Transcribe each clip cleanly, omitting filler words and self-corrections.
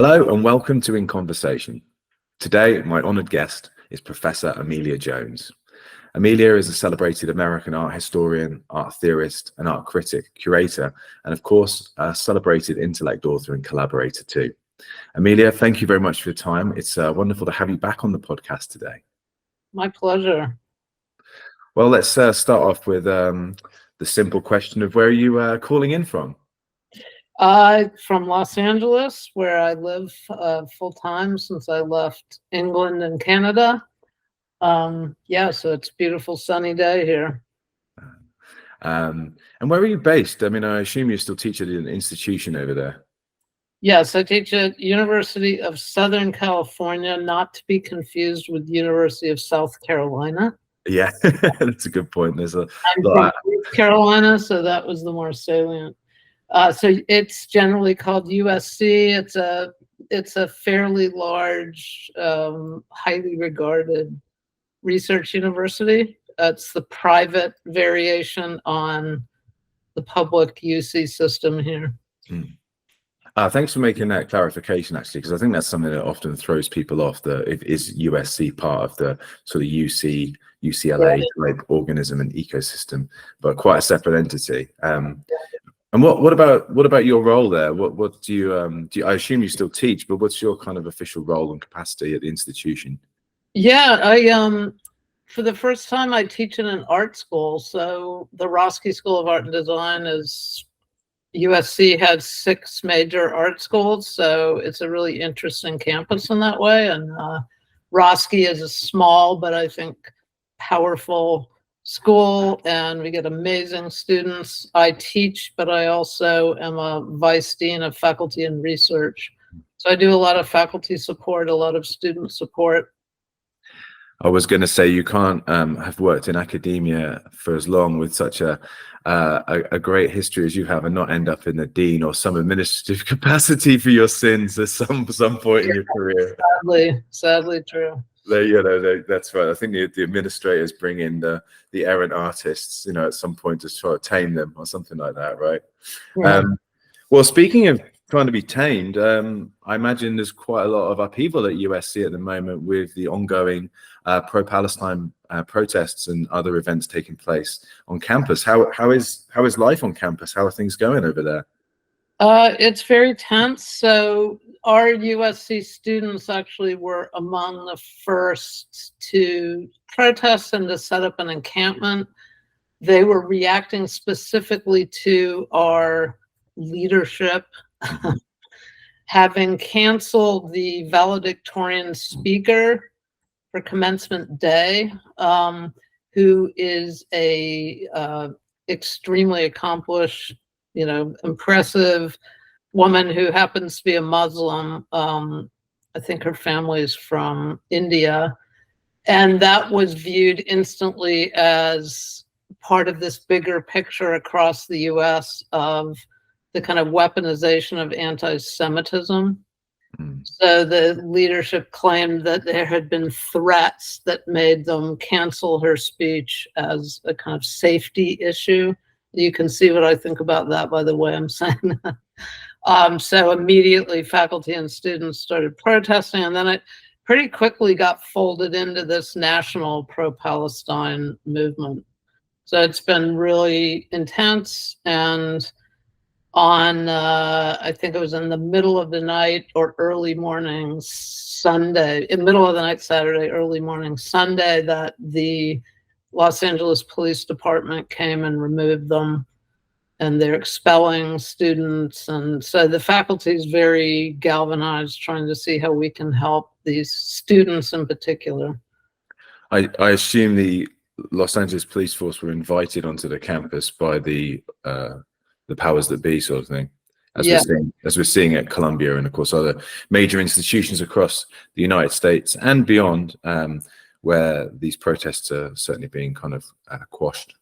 Hello and welcome to In Conversation. Today, my honoured guest is Professor Amelia Jones. Amelia is a celebrated American art historian, art theorist, and art critic, curator, and of course, a celebrated Intellect author and collaborator too. Amelia, thank you very much for your time. It's wonderful to have you back on the podcast today. My pleasure. Well, let's start off with the simple question of where are you calling in from? From Los Angeles, where I live full time since I left England and Canada. Yeah, so it's a beautiful sunny day here. And where are you based? I mean, I assume you still teach at an institution over there. Yes, I teach at University of Southern California, not to be confused with University of South Carolina. Yeah, that's a good point. There's I'm from North Carolina, so that was the more salient. So it's generally called USC. It's a fairly large, highly regarded research university. It's the private variation on the public UC system here. Thanks for making that clarification, actually, because I think that's something that often throws people off. Is USC part of the sort of UCLA type organism and ecosystem, but quite a separate entity. And what about your role there? What do you I assume you still teach, but what's your kind of official role and capacity at the institution? Yeah, I for the first time I teach in an art school. So the Roski School of Art and Design is USC has 6 major art schools, so it's a really interesting campus in that way. And Roski is a small but I think powerful school, and we get amazing students. I teach, but I also am a vice dean of faculty and research. So I do a lot of faculty support, a lot of student support. I was going to say you can't have worked in academia for as long with such a great history as you have and not end up in the dean or some administrative capacity for your sins at some point in your career. Sadly true. That's right. I think the administrators bring in the errant artists, at some point to try to tame them or something like that, right? Yeah. Well, speaking of trying to be tamed, I imagine there's quite a lot of upheaval at USC at the moment with the ongoing pro-Palestine protests and other events taking place on campus. How is life on campus? How are things going over there? It's very tense. So our USC students actually were among the first to protest and to set up an encampment. They were reacting specifically to our leadership having canceled the valedictorian speaker for commencement day, who is a extremely accomplished, impressive woman who happens to be a Muslim. I think her family is from India. And that was viewed instantly as part of this bigger picture across the US of the kind of weaponization of anti-Semitism. So the leadership claimed that there had been threats that made them cancel her speech as a kind of safety issue. You can see what I think about that by the way I'm saying that. So immediately faculty and students started protesting, and then it pretty quickly got folded into this national pro-Palestine movement. So it's been really intense, and on I think it was in the middle of the night or early morning Sunday, in middle of the night Saturday, early morning Sunday, that the Los Angeles Police Department came and removed them, and they're expelling students. And so the faculty is very galvanized, trying to see how we can help these students in particular. I assume the Los Angeles police force were invited onto the campus by the powers that be, sort of thing, as we're seeing at Columbia and of course other major institutions across the United States and beyond, where these protests are certainly being kind of quashed.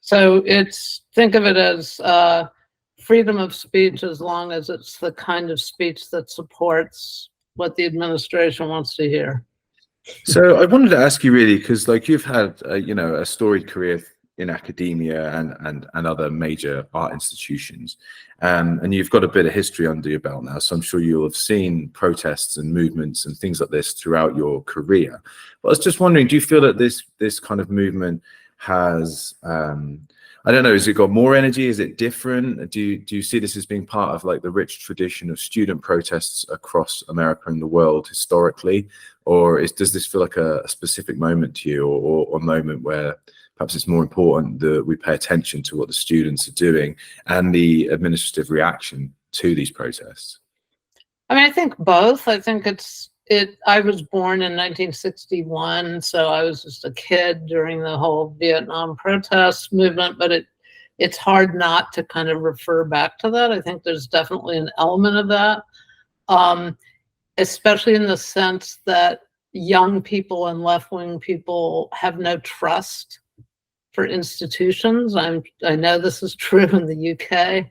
So think of it as freedom of speech, as long as it's the kind of speech that supports what the administration wants to hear. So I wanted to ask you, really, because you've had a storied career in academia and other major art institutions. And you've got a bit of history under your belt now, so I'm sure you'll have seen protests and movements and things like this throughout your career. But I was just wondering, do you feel that this kind of movement has, I don't know, has it got more energy? Is it different? Do you see this as being part of like the rich tradition of student protests across America and the world historically? Or does this feel like a specific moment to you, or a moment where perhaps it's more important that we pay attention to what the students are doing and the administrative reaction to these protests? I mean, I think both. I think I was born in 1961, so I was just a kid during the whole Vietnam protest movement, but it's hard not to kind of refer back to that. I think there's definitely an element of that, especially in the sense that young people and left-wing people have no trust for institutions. I know this is true in the UK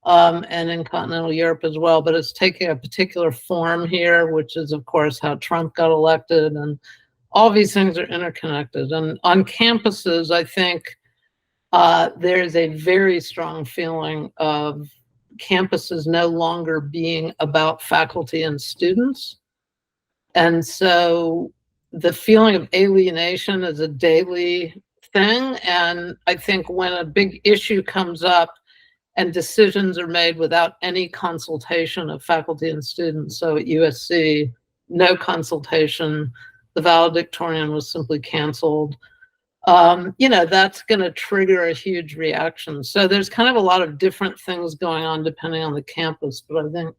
and in continental Europe as well, but it's taking a particular form here, which is, of course, how Trump got elected, and all these things are interconnected. And on campuses, I think there's a very strong feeling of campuses no longer being about faculty and students. And so the feeling of alienation is a daily thing. And I think when a big issue comes up and decisions are made without any consultation of faculty and students, so at USC, no consultation, the valedictorian was simply canceled, that's going to trigger a huge reaction. So there's kind of a lot of different things going on depending on the campus, but I think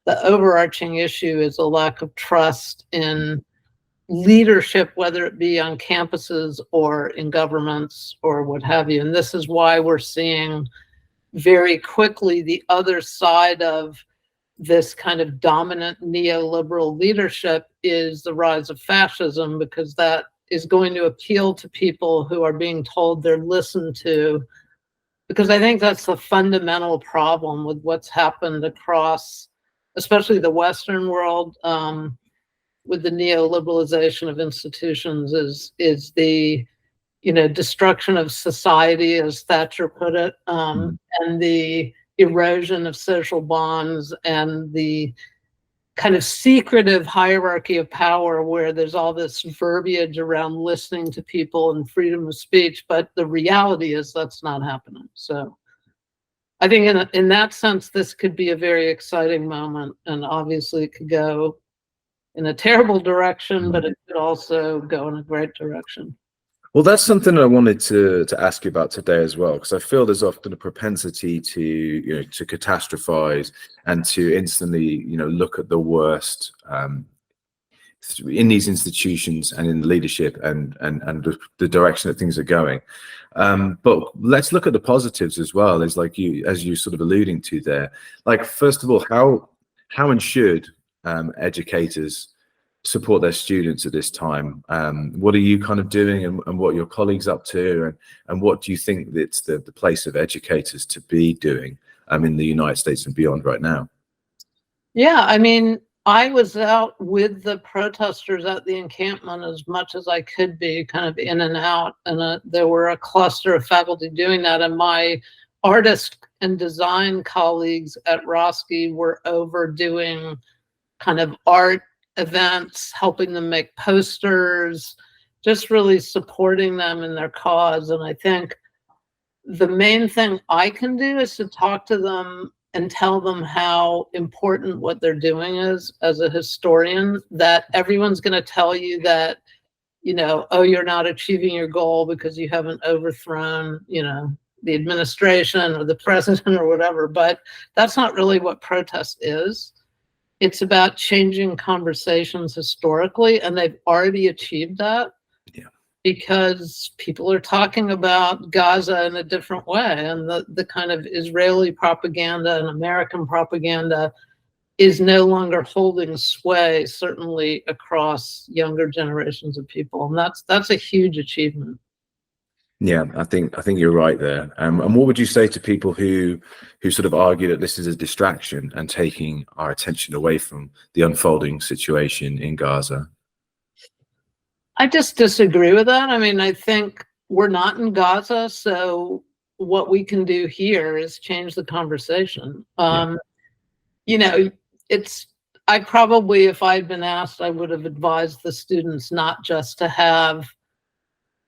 the overarching issue is a lack of trust in leadership, whether it be on campuses or in governments or what have you. And this is why we're seeing very quickly the other side of this kind of dominant neoliberal leadership is the rise of fascism, because that is going to appeal to people who are being told they're listened to. Because I think that's the fundamental problem with what's happened across, especially the Western world, with the neoliberalization of institutions, is the destruction of society, as Thatcher put it, and the erosion of social bonds, and the kind of secretive hierarchy of power where there's all this verbiage around listening to people and freedom of speech, but the reality is that's not happening. So I think in that sense, this could be a very exciting moment, and obviously it could go in a terrible direction, but it could also go in a great direction. Well, that's something I wanted to ask you about today as well, because I feel there's often a propensity to to catastrophize and to instantly look at the worst in these institutions and in leadership and the direction that things are going. But let's look at the positives as well. As you sort of alluding to there. Like, first of all, how and should educators support their students at this time? What are you kind of doing, and what are your colleagues up to, and what do you think that's the place of educators to be doing in the United States and beyond right now? Yeah, I mean, I was out with the protesters at the encampment as much as I could be, kind of in and out, and there were a cluster of faculty doing that, and my artist and design colleagues at Roski were overdoing kind of art events, helping them make posters, just really supporting them in their cause. And I think the main thing I can do is to talk to them and tell them how important what they're doing is as a historian, that everyone's going to tell you that, oh, you're not achieving your goal because you haven't overthrown, the administration or the president or whatever. But that's not really what protest is. It's about changing conversations historically, and they've already achieved that. Yeah. Because people are talking about Gaza in a different way, and the kind of Israeli propaganda and American propaganda is no longer holding sway, certainly across younger generations of people, and that's a huge achievement. Yeah, I think you're right there. And what would you say to people who sort of argue that this is a distraction and taking our attention away from the unfolding situation in Gaza? I just disagree with that. I mean, I think we're not in Gaza, so what we can do here is change the conversation. You know, I probably, if I'd been asked, I would have advised the students not just to have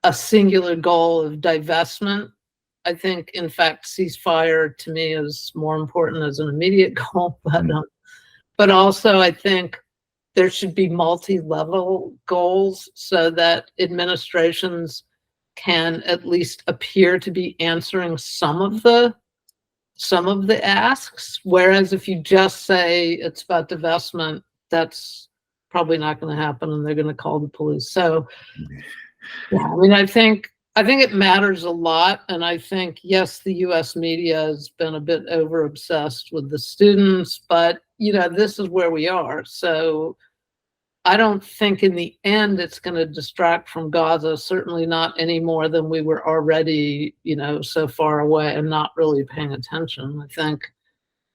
a singular goal of divestment. I think, in fact, ceasefire to me is more important as an immediate goal, but also I think there should be multi-level goals so that administrations can at least appear to be answering some of the asks. Whereas if you just say it's about divestment, that's probably not going to happen, and they're going to call the police. So, yeah, I mean, I think it matters a lot, and I think, yes, the U.S. media has been a bit over obsessed with the students, but you know, this is where we are. So I don't think in the end it's going to distract from Gaza, certainly not any more than we were already, you know, so far away and not really paying attention. I think,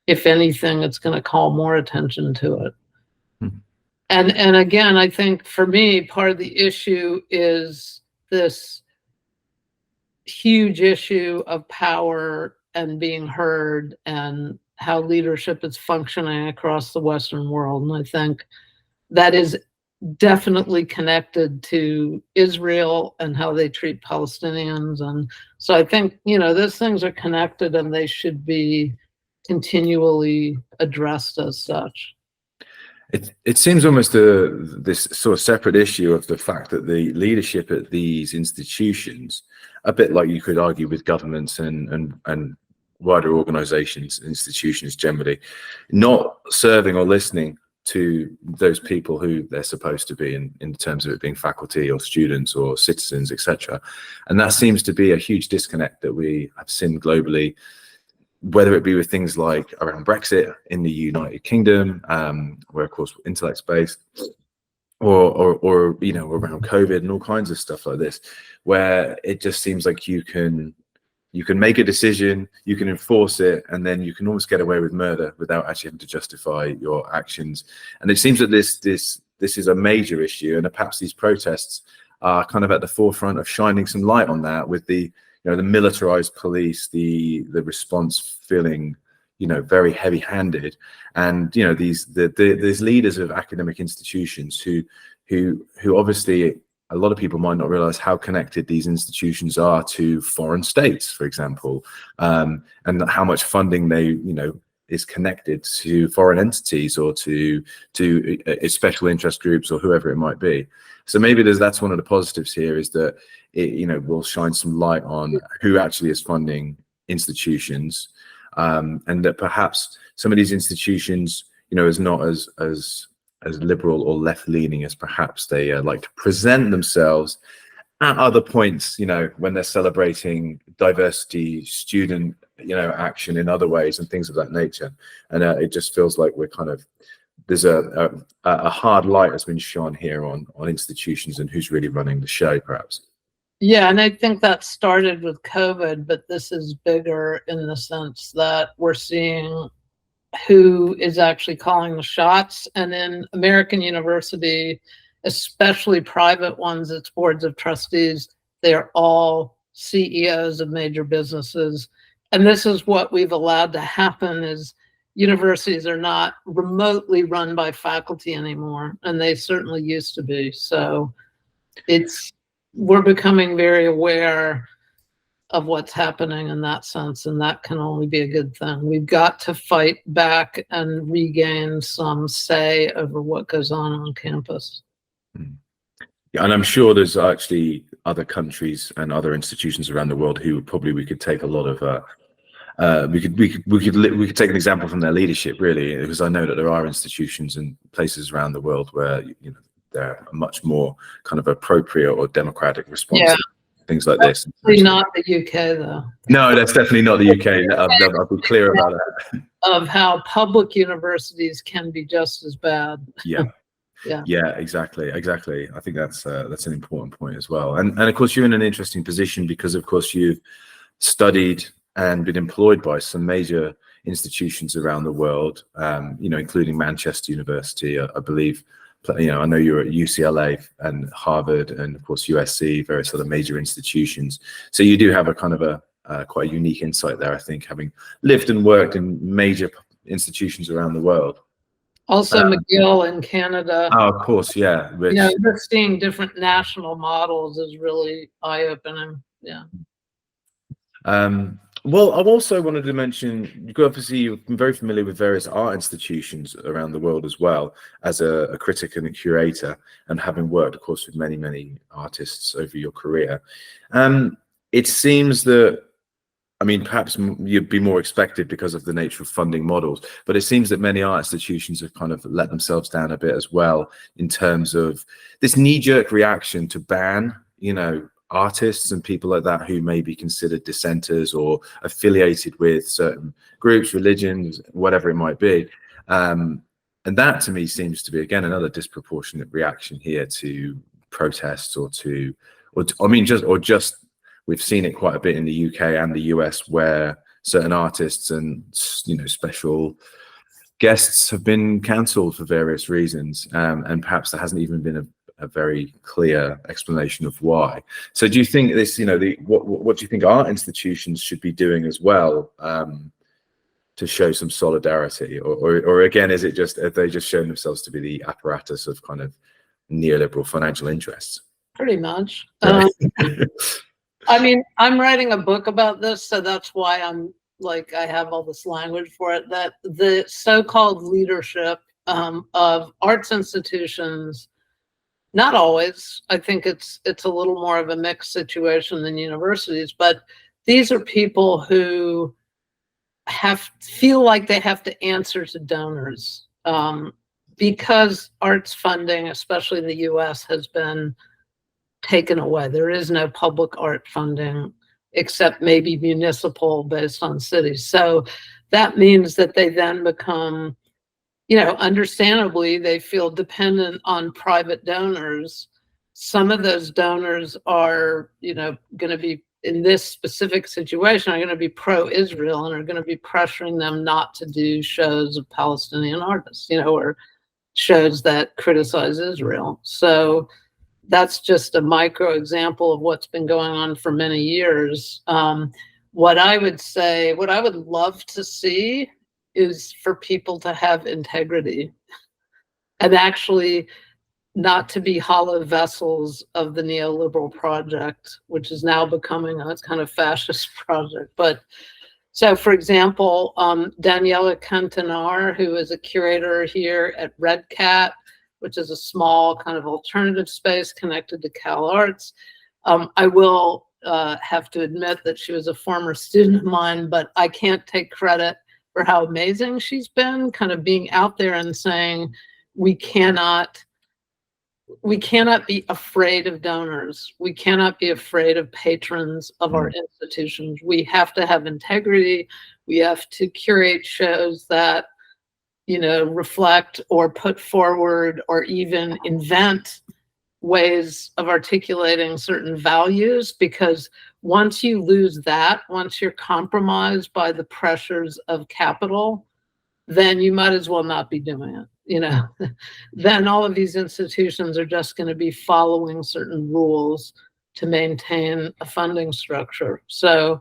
if anything, it's going to call more attention to it. And again, I think for me, part of the issue is this huge issue of power and being heard and how leadership is functioning across the Western world. And I think that is definitely connected to Israel and how they treat Palestinians. And so I think, you know, those things are connected and they should be continually addressed as such. It seems almost this sort of separate issue of the fact that the leadership at these institutions, a bit like you could argue with governments and wider organizations, institutions generally, not serving or listening to those people who they're supposed to be in terms of it being faculty or students or citizens, etc. And that seems to be a huge disconnect that we have seen globally, whether it be with things like around Brexit in the United Kingdom, where of course Intellect's based, or you know, around COVID and all kinds of stuff like this, where it just seems like you can make a decision, you can enforce it, and then you can almost get away with murder without actually having to justify your actions. And it seems that this is a major issue, and perhaps these protests are kind of at the forefront of shining some light on that, with the, you know, the militarized police, the response feeling, you know, very heavy-handed, and you know, these leaders of academic institutions who obviously, a lot of people might not realize how connected these institutions are to foreign states, for example, and how much funding they, you know, is connected to foreign entities or to special interest groups or whoever it might be. So maybe that's one of the positives here, is that it, you know, will shine some light on who actually is funding institutions, and that perhaps some of these institutions, you know, is not as liberal or left-leaning as perhaps they like to present themselves at other points, you know, when they're celebrating diversity, student, you know, action in other ways and things of that nature. And it just feels like we're kind of, there's a hard light has been shone here on institutions and who's really running the show, perhaps. Yeah, and I think that started with COVID, but this is bigger in the sense that we're seeing who is actually calling the shots. And in American university, especially private ones, its boards of trustees, they're all CEOs of major businesses. And this is what we've allowed to happen, is universities are not remotely run by faculty anymore, and they certainly used to be. So we're becoming very aware of what's happening in that sense, and that can only be a good thing. We've got to fight back and regain some say over what goes on campus. Yeah, and I'm sure there's actually other countries and other institutions around the world who probably we could take a lot of we could take an example from their leadership, really, because I know that there are institutions and places around the world where, you know, they're much more kind of appropriate or democratic response. Yeah. Things like this. Definitely not the UK, though. No, that's definitely not the UK. I'll be clear about that. Of how public universities can be just as bad. Yeah. Yeah, exactly. I think that's an important point as well. And of course, you're in an interesting position because, of course, you've studied and been employed by some major institutions around the world, you know, including Manchester University, I believe, I know you're at UCLA and Harvard and of course USC, various other major institutions. So you do have a kind of quite a unique insight there, I think, having lived and worked in major institutions around the world. Also McGill in Canada. Oh, of course, yeah. Which, just seeing different national models is really eye-opening. Yeah. Well, I also wanted to mention, obviously you've been very familiar with various art institutions around the world as well as a critic and a curator, and having worked, of course, with many, many artists over your career. It seems that, I mean, perhaps you'd be more expected because of the nature of funding models, but it seems that many art institutions have kind of let themselves down a bit as well in terms of this knee-jerk reaction to ban, artists and people like that who may be considered dissenters or affiliated with certain groups, religions, whatever it might be. And that to me seems to be, again, another disproportionate reaction here to protests or just we've seen it quite a bit in the UK and the US where certain artists and, special guests have been cancelled for various reasons. And perhaps there hasn't even been a very clear explanation of why. So do you think this, what do you think art institutions should be doing as well to show some solidarity? Or again, is it just, have they just shown themselves to be the apparatus of kind of neoliberal financial interests? Pretty much. Right. I mean, I'm writing a book about this, so that's why I'm like, I have all this language for it, that the so-called leadership of arts institutions, not always, I think it's a little more of a mixed situation than universities, but these are people who feel like they have to answer to donors because arts funding, especially in the US, has been taken away. There is no public art funding except maybe municipal based on cities. So that means that they then become, understandably, they feel dependent on private donors. Some of those donors are, going to be, in this specific situation, are going to be pro-Israel and are going to be pressuring them not to do shows of Palestinian artists, or shows that criticize Israel. So that's just a micro example of what's been going on for many years. What I would say, what I would love to see is for people to have integrity and actually not to be hollow vessels of the neoliberal project, which is now becoming a kind of fascist project. But so, for example, Daniela Cantanar, who is a curator here at Red Cat, which is a small kind of alternative space connected to Cal Arts. I will have to admit that she was a former student of mine, but I can't take credit for how amazing she's been, kind of being out there and saying, we cannot be afraid of donors. We cannot be afraid of patrons of our institutions. We have to have integrity. We have to curate shows that reflect or put forward or even invent ways of articulating certain values, because once you lose that, once you're compromised by the pressures of capital, then you might as well not be doing it. Then all of these institutions are just going to be following certain rules to maintain a funding structure. So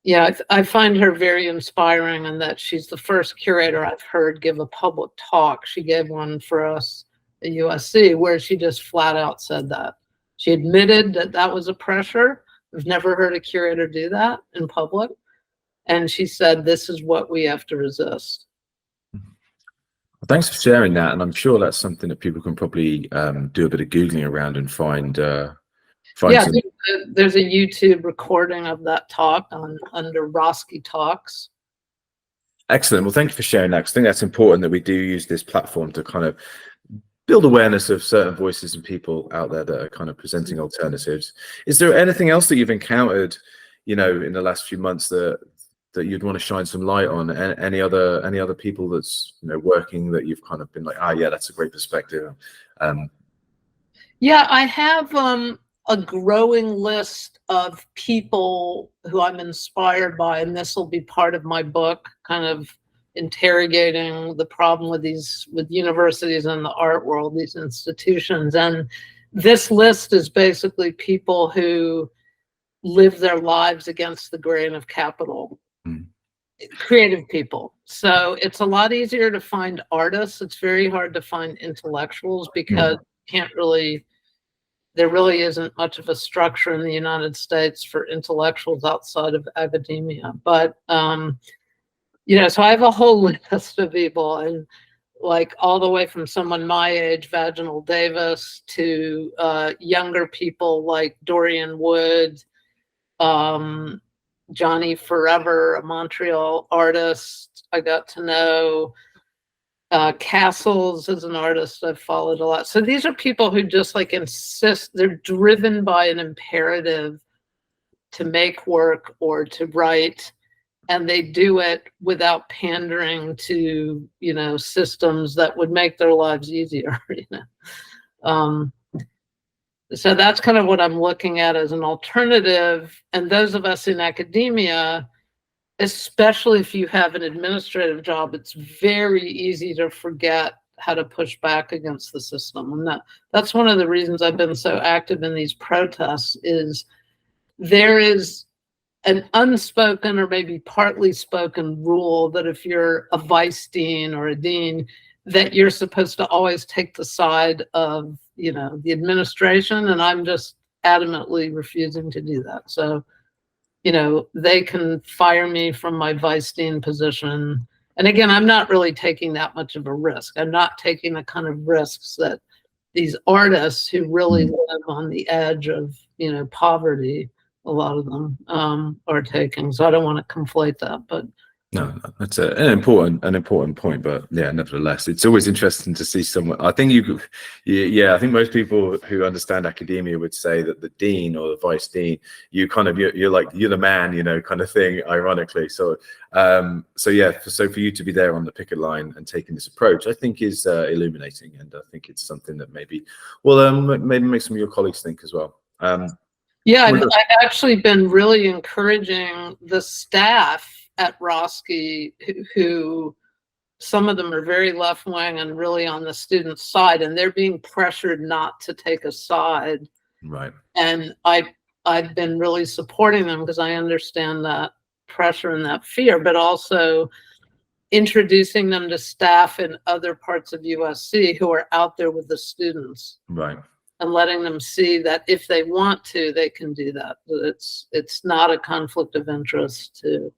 yeah, I find her very inspiring, and that she's the first curator I've heard give a public talk. She gave one for us at USC where she just flat out said that. She admitted that that was a pressure. I've never heard a curator do that in public. And she said, this is what we have to resist. Thanks for sharing that. And I'm sure that's something that people can probably do a bit of Googling around and find yeah, there's a YouTube recording of that talk under Roski Talks. Excellent. Well, thank you for sharing that, because I think that's important that we do use this platform to kind of build awareness of certain voices and people out there that are kind of presenting alternatives. Is there anything else that you've encountered, in the last few months that you'd want to shine some light on? Any other people that's working that you've kind of been like, yeah, that's a great perspective? Yeah, I have a growing list of people who I'm inspired by, and this will be part of my book, kind of interrogating the problem with universities and the art world, these institutions. And this list is basically people who live their lives against the grain of capital. Creative people. So it's a lot easier to find artists. It's very hard to find intellectuals because there really isn't much of a structure in the United States for intellectuals outside of academia. But so I have a whole list of people, and like all the way from someone my age, Vaginal Davis, to younger people like Dorian Wood, Johnny Forever, a Montreal artist I got to know. Castles is an artist I've followed a lot. So these are people who just like insist, they're driven by an imperative to make work or to write, and they do it without pandering to, systems that would make their lives easier. So that's kind of what I'm looking at as an alternative. And those of us in academia, especially if you have an administrative job, it's very easy to forget how to push back against the system. And that's one of the reasons I've been so active in these protests, is there is an unspoken or maybe partly spoken rule that if you're a vice dean or a dean, that you're supposed to always take the side of, the administration. And I'm just adamantly refusing to do that. So, they can fire me from my vice dean position. And again, I'm not really taking that much of a risk. I'm not taking the kind of risks that these artists who really live on the edge of, poverty, a lot of them are taking. So I don't want to conflate that, but no, that's an important point. But yeah, nevertheless, it's always interesting to see someone. I think I think most people who understand academia would say that the dean or the vice dean, you're the man, kind of thing. Ironically, so for you to be there on the picket line and taking this approach, I think is illuminating, and I think it's something that maybe make some of your colleagues think as well. I've actually been really encouraging the staff at Roski, who some of them are very left-wing and really on the student side, and they're being pressured not to take a side. Right. And I've been really supporting them because I understand that pressure and that fear, but also introducing them to staff in other parts of USC who are out there with the students. Right. And letting them see that if they want to, they can do that. It's not a conflict of interest to.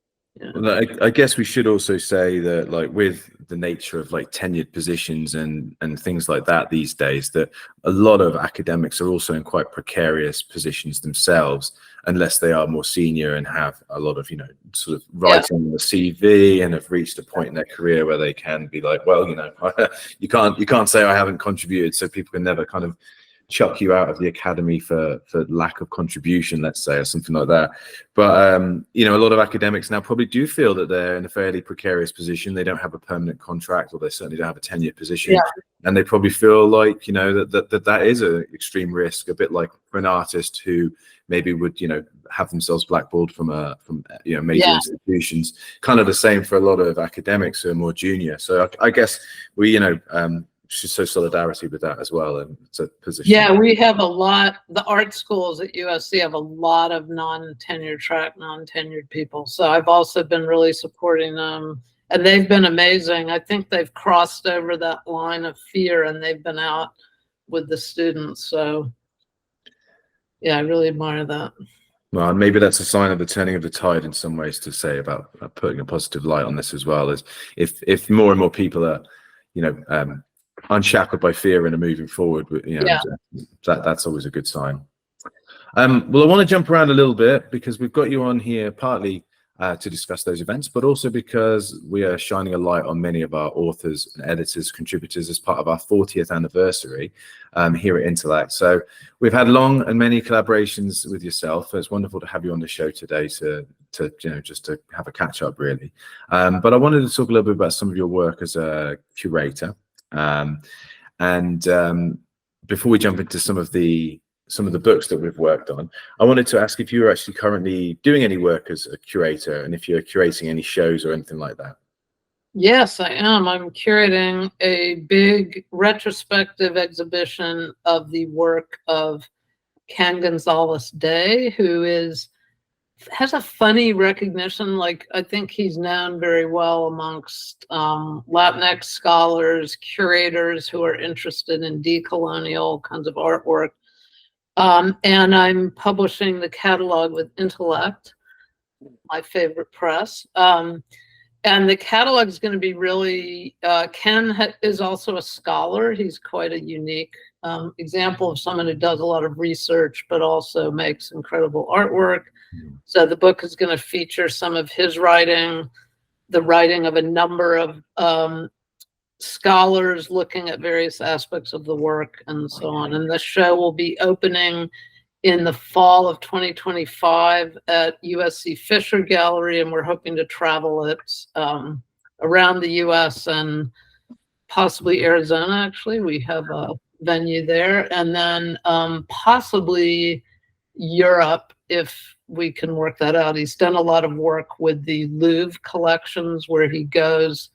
Well, I guess we should also say that, like, with the nature of like tenured positions and things like that these days, that a lot of academics are also in quite precarious positions themselves, unless they are more senior and have a lot of, sort of writing on the CV and have reached a point in their career where they can be like, well, you can't say I haven't contributed, so people can never kind of chuck you out of the academy for lack of contribution, let's say, or something like that. But a lot of academics now probably do feel that they're in a fairly precarious position. They don't have a permanent contract, or they certainly don't have a tenured position, and they probably feel like that is an extreme risk, a bit like for an artist who maybe would have themselves blackballed from major institutions. Kind of the same for a lot of academics who are more junior. So I guess we should show solidarity with that as well, and it's a position. Yeah, we have a lot. The art schools at USC have a lot of non-tenured track, non-tenured people. So I've also been really supporting them, and they've been amazing. I think they've crossed over that line of fear, and they've been out with the students. So yeah, I really admire that. Well, maybe that's a sign of the turning of the tide in some ways, to say about putting a positive light on this as well, as if more and more people are, unshackled by fear and are moving forward, that's always a good sign. Well, I want to jump around a little bit because we've got you on here partly to discuss those events, but also because we are shining a light on many of our authors and editors, contributors, as part of our 40th anniversary here at Intellect. So we've had long and many collaborations with yourself. It's wonderful to have you on the show today to just to have a catch up, really. But I wanted to talk a little bit about some of your work as a curator. Before we jump into some of the books that we've worked on, I wanted to ask if you're actually currently doing any work as a curator, and if you're curating any shows or anything like that. Yes, I am. I'm curating a big retrospective exhibition of the work of Ken Gonzalez Day, who has a funny recognition. Like, I think he's known very well amongst Latinx scholars, curators who are interested in decolonial kinds of artwork. And I'm publishing the catalog with Intellect, my favorite press. And the catalog is going to be really, Ken is also a scholar. He's quite a unique example of someone who does a lot of research, but also makes incredible artwork. So the book is going to feature some of his writing, the writing of a number of scholars looking at various aspects of the work and so on. And the show will be opening in the fall of 2025 at USC Fisher Gallery, and we're hoping to travel it around the US and possibly Arizona. Actually, we have a venue there, and then possibly Europe if we can work that out. He's done a lot of work with the Louvre collections, where he goes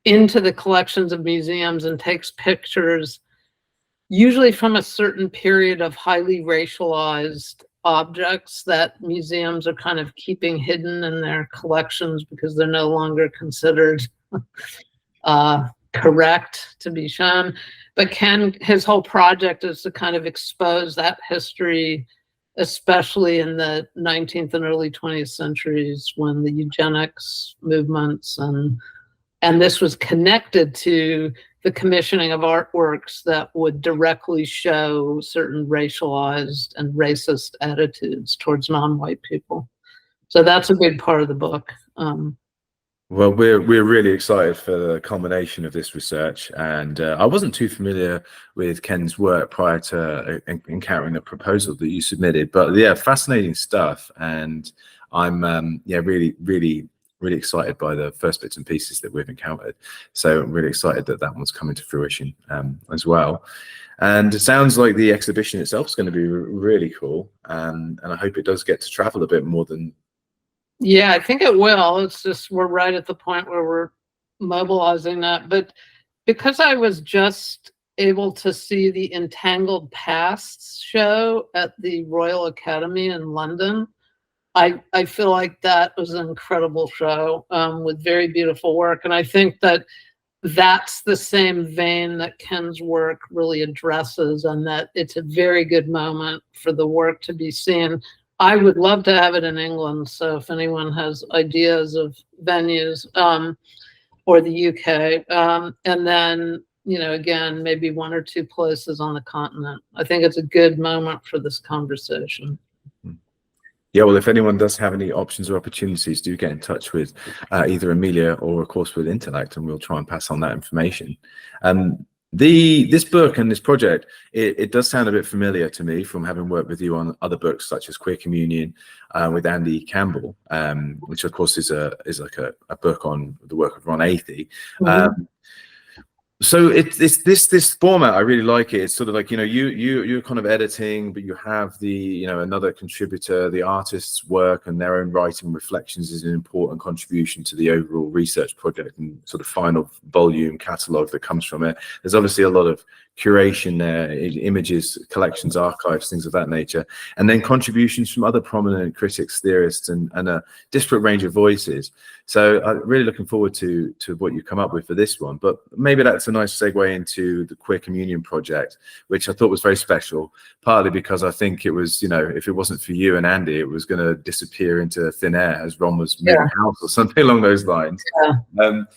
into the collections of museums and takes pictures, usually from a certain period of highly racialized objects that museums are kind of keeping hidden in their collections because they're no longer considered correct to be shown. But his whole project is to kind of expose that history, especially in the 19th and early 20th centuries, when the eugenics movements and this was connected to the commissioning of artworks that would directly show certain racialized and racist attitudes towards non-white people. So that's a big part of the book. Well, we're really excited for the culmination of this research, and I wasn't too familiar with Ken's work prior to encountering the proposal that you submitted, but yeah, fascinating stuff. And I'm really excited by the first bits and pieces that we've encountered. So I'm really excited that that one's coming to fruition as well. And it sounds like the exhibition itself is going to be really cool, and I hope it does get to travel a bit more than. Yeah, I think it will. It's just we're right at the point where we're mobilizing that. But because I was just able to see the Entangled Pasts show at the Royal Academy in London, I feel like that was an incredible show with very beautiful work. And I think that that's the same vein that Ken's work really addresses, and that it's a very good moment for the work to be seen. I would love to have it in England. So if anyone has ideas of venues, or the UK, and then, you know, again, maybe one or two places on the continent. I think it's a good moment for this conversation. Yeah, well, if anyone does have any options or opportunities, do get in touch with either Amelia or, of course, with Intellect, and we'll try and pass on that information. This book and this project, it does sound a bit familiar to me from having worked with you on other books such as Queer Communion with Andy Campbell, which of course is like a book on the work of Ron Athey. So it's this format. I really like it. It's sort of like, you know, you're kind of editing, but you have the, you know, another contributor, the artist's work and their own writing reflections is an important contribution to the overall research project and sort of final volume catalog that comes from it. There's obviously a lot of curation there, images, collections, archives, things of that nature, and then contributions from other prominent critics, theorists, and a disparate range of voices. So I'm really looking forward to what you come up with for this one. But maybe that's a nice segue into the Queer Communion project, which I thought was very special, partly because I think it was, you know, if it wasn't for you and Andy, it was going to disappear into thin air as Ron was moving house or something along those lines.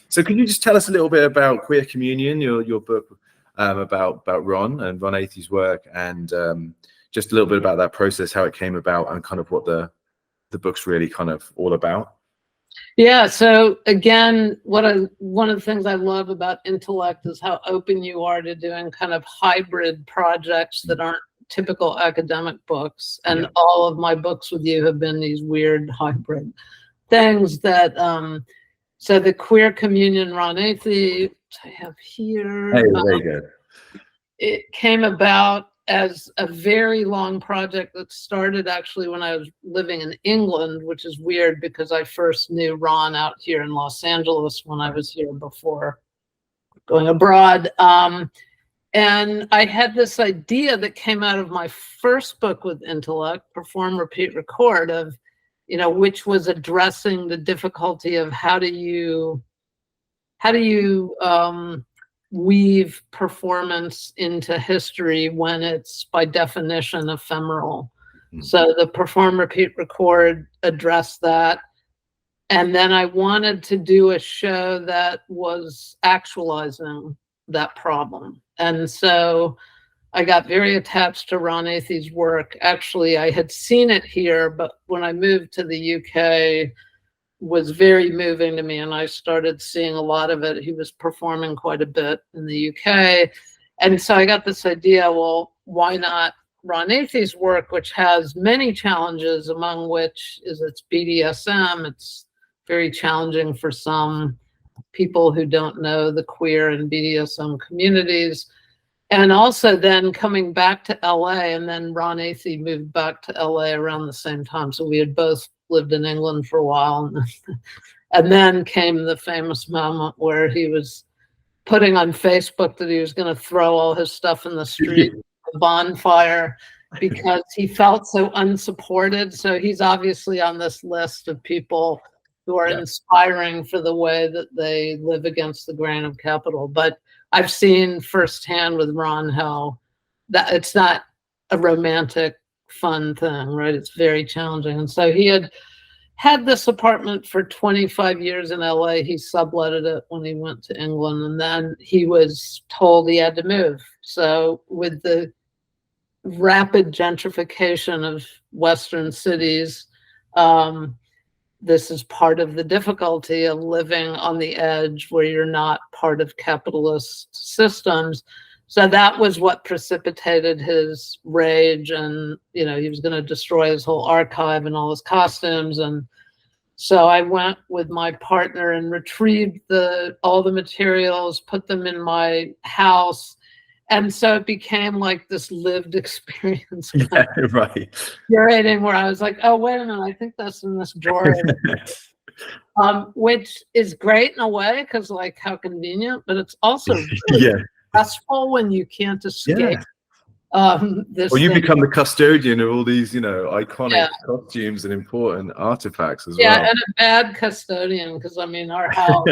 So could you just tell us a little bit about Queer Communion, your book about Ron and Ron Athey's work, and just a little bit about that process, how it came about, and kind of what the book's really kind of all about? Yeah, so again, one of the things I love about Intellect is how open you are to doing kind of hybrid projects that aren't typical academic books. And all of my books with you have been these weird hybrid things that, so the Queer Communion Ron Athey, which I have here. Hey, very good. It came about as a very long project that started actually when I was living in England, which is weird because I first knew Ron out here in Los Angeles when I was here before going abroad. And I had this idea that came out of my first book with Intellect, Perform, Repeat, Record, of, which was addressing the difficulty of how do you weave performance into history when it's by definition ephemeral. So the Perform, Repeat, Record addressed that. And then I wanted to do a show that was actualizing that problem. And so I got very attached to Ron Athey's work. Actually, I had seen it here, but when I moved to the UK, was very moving to me, and I started seeing a lot of it. He was performing quite a bit in the UK. And so I got this idea, well, why not Ron Athey's work, which has many challenges, among which is its BDSM. It's very challenging for some people who don't know the queer and BDSM communities. And also then coming back to LA, and then Ron Athey moved back to LA around the same time. So we had both lived in England for a while. And then came the famous moment where he was putting on Facebook that he was going to throw all his stuff in the street, a bonfire, because he felt so unsupported. So he's obviously on this list of people who are inspiring for the way that they live against the grain of capital. But I've seen firsthand with Ron how that it's not a romantic, fun thing, right? It's very challenging. And so he had this apartment for 25 years in LA. He subletted it when he went to England, and then he was told he had to move. So with the rapid gentrification of Western cities, this is part of the difficulty of living on the edge where you're not part of capitalist systems. So that was what precipitated his rage, and he was going to destroy his whole archive and all his costumes. And so I went with my partner and retrieved all the materials, put them in my house, and so it became like this lived experience. Right. Curating, where I was like, oh, wait a minute, I think that's in this drawer. Which is great in a way, because like how convenient, but it's also really stressful when you can't escape. This you thing. become the custodian of all these, iconic costumes and important artifacts as well. Yeah, and a bad custodian, because I mean, our house,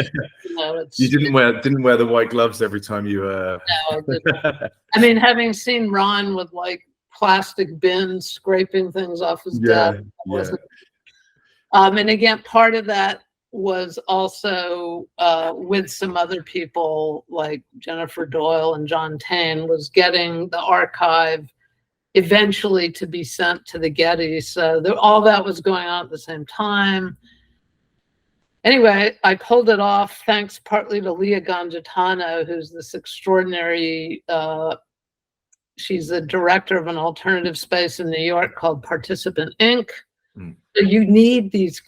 it's. You didn't wear the white gloves every time you. No, I didn't. I mean, having seen Ron with like plastic bins scraping things off his desk. And again, part of that was also with some other people like Jennifer Doyle and John Taine, was getting the archive eventually to be sent to the Getty. So all that was going on at the same time. Anyway, I pulled it off thanks partly to Leah Gangitano, who's this extraordinary, she's the director of an alternative space in New York called Participant Inc. So you need these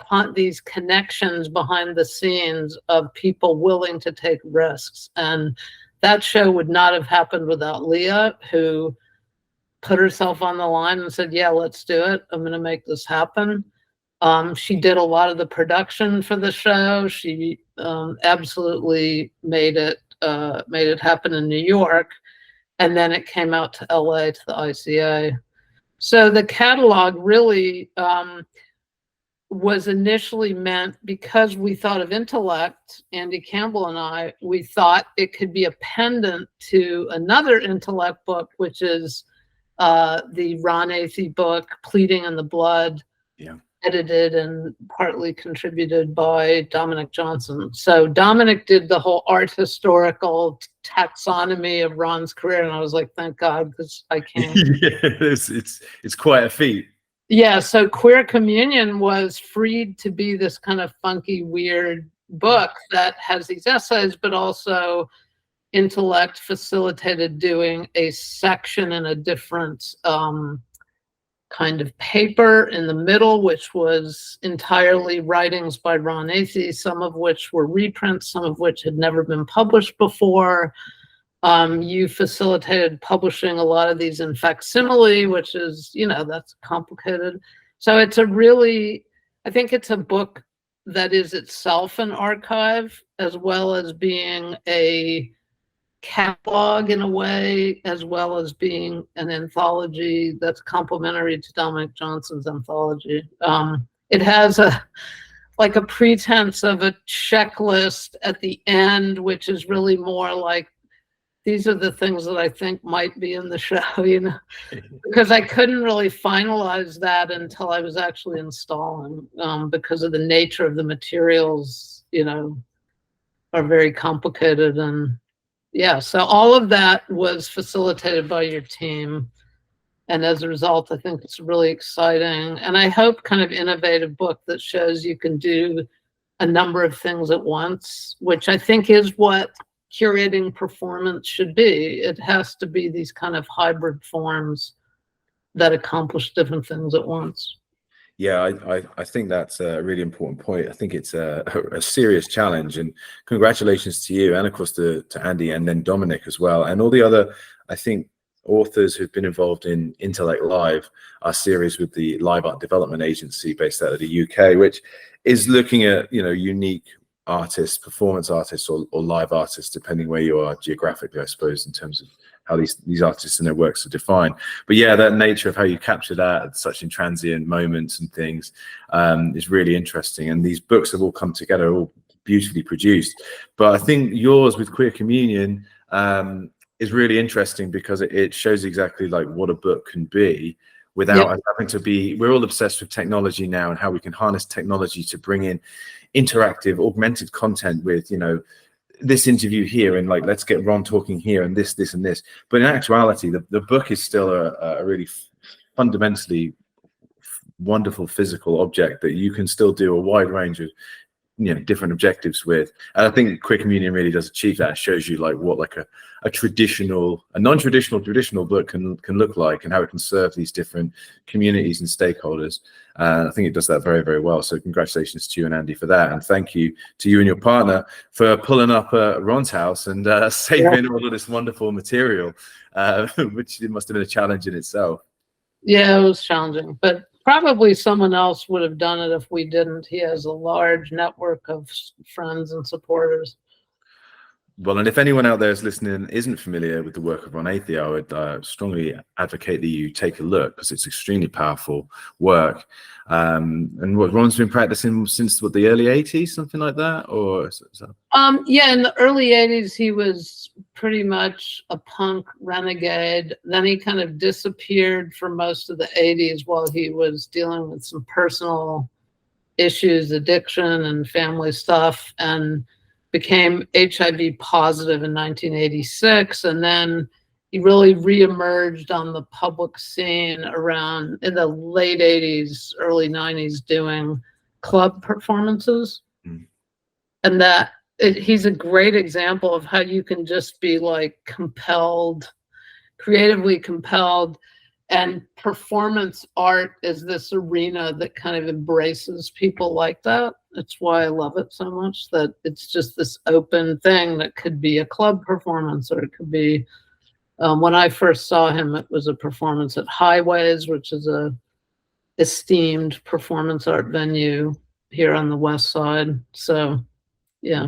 connections behind the scenes of people willing to take risks. And that show would not have happened without Leah, who put herself on the line and said, yeah, let's do it. I'm going to make this happen. She did a lot of the production for the show. She absolutely made it happen in New York. And then it came out to LA to the ICA. So the catalog really was initially meant, because we thought of Intellect, Andy Campbell and I, we thought it could be a pendant to another Intellect book, which is the Ron Athey book, Pleading in the Blood, edited and partly contributed by Dominic Johnson. So Dominic did the whole art historical taxonomy of Ron's career, and I was like, thank God, because I can't. It's quite a feat. Yeah, so Queer Communion was freed to be this kind of funky, weird book that has these essays, but also Intellect facilitated doing a section in a different kind of paper in the middle, which was entirely writings by Ron Athey, some of which were reprints, some of which had never been published before. You facilitated publishing a lot of these in facsimile, which is, that's complicated. So it's I think it's a book that is itself an archive, as well as being a catalog in a way, as well as being an anthology that's complementary to Dominic Johnson's anthology. It has a pretense of a checklist at the end, which is really more like, these are the things that I think might be in the show, because I couldn't really finalize that until I was actually installing, because of the nature of the materials, are very complicated. And yeah, so all of that was facilitated by your team. And as a result, I think it's really exciting. And I hope kind of innovative book that shows you can do a number of things at once, which I think is what curating performance should be. It has to be these kind of hybrid forms that accomplish different things at once. Yeah, I think that's a really important point. I think it's a serious challenge, and congratulations to you, and of course to Andy, and then Dominic as well, and all the other, I think, authors who've been involved in Intellect Live, our series with the Live Art Development Agency based out of the UK, which is looking at, unique artists, performance artists, or live artists, depending where you are geographically, I suppose, in terms of how these artists and their works are defined. But yeah, that nature of how you capture that at such intransient moments and things is really interesting. And these books have all come together, all beautifully produced. But I think yours with Queer Communion is really interesting, because it shows exactly like what a book can be without us having to be. We're all obsessed with technology now, and how we can harness technology to bring in interactive, augmented content with, this interview here, and let's get Ron talking here, and this and this. But in actuality, the book is still a really fundamentally wonderful physical object that you can still do a wide range of different objectives with. And I think Queer Communion really does achieve that. It shows you what a traditional, a non-traditional, traditional book can look like, and how it can serve these different communities and stakeholders. I think it does that very, very well. So congratulations to you and Andy for that, and thank you to you and your partner for pulling up Ron's house and saving all of this wonderful material, which must have been a challenge in itself. Yeah, it was challenging, but probably someone else would have done it if we didn't. He has a large network of friends and supporters. Well, and if anyone out there is listening and isn't familiar with the work of Ron Athey, I would strongly advocate that you take a look, because it's extremely powerful work. And what Ron's been practicing since the early 80s, something like that, or is that... Yeah, in the early 80s, he was pretty much a punk renegade. Then he kind of disappeared for most of the 80s while he was dealing with some personal issues, addiction and family stuff, and became HIV positive in 1986. And then he really reemerged on the public scene around in the late 80s, early 90s, doing club performances. And that he's a great example of how you can just be compelled, creatively compelled. And performance art is this arena that kind of embraces people like that. That's why I love it so much, that it's just this open thing that could be a club performance, or it could be, when I first saw him, it was a performance at Highways, which is a esteemed performance art venue here on the West Side. So, yeah.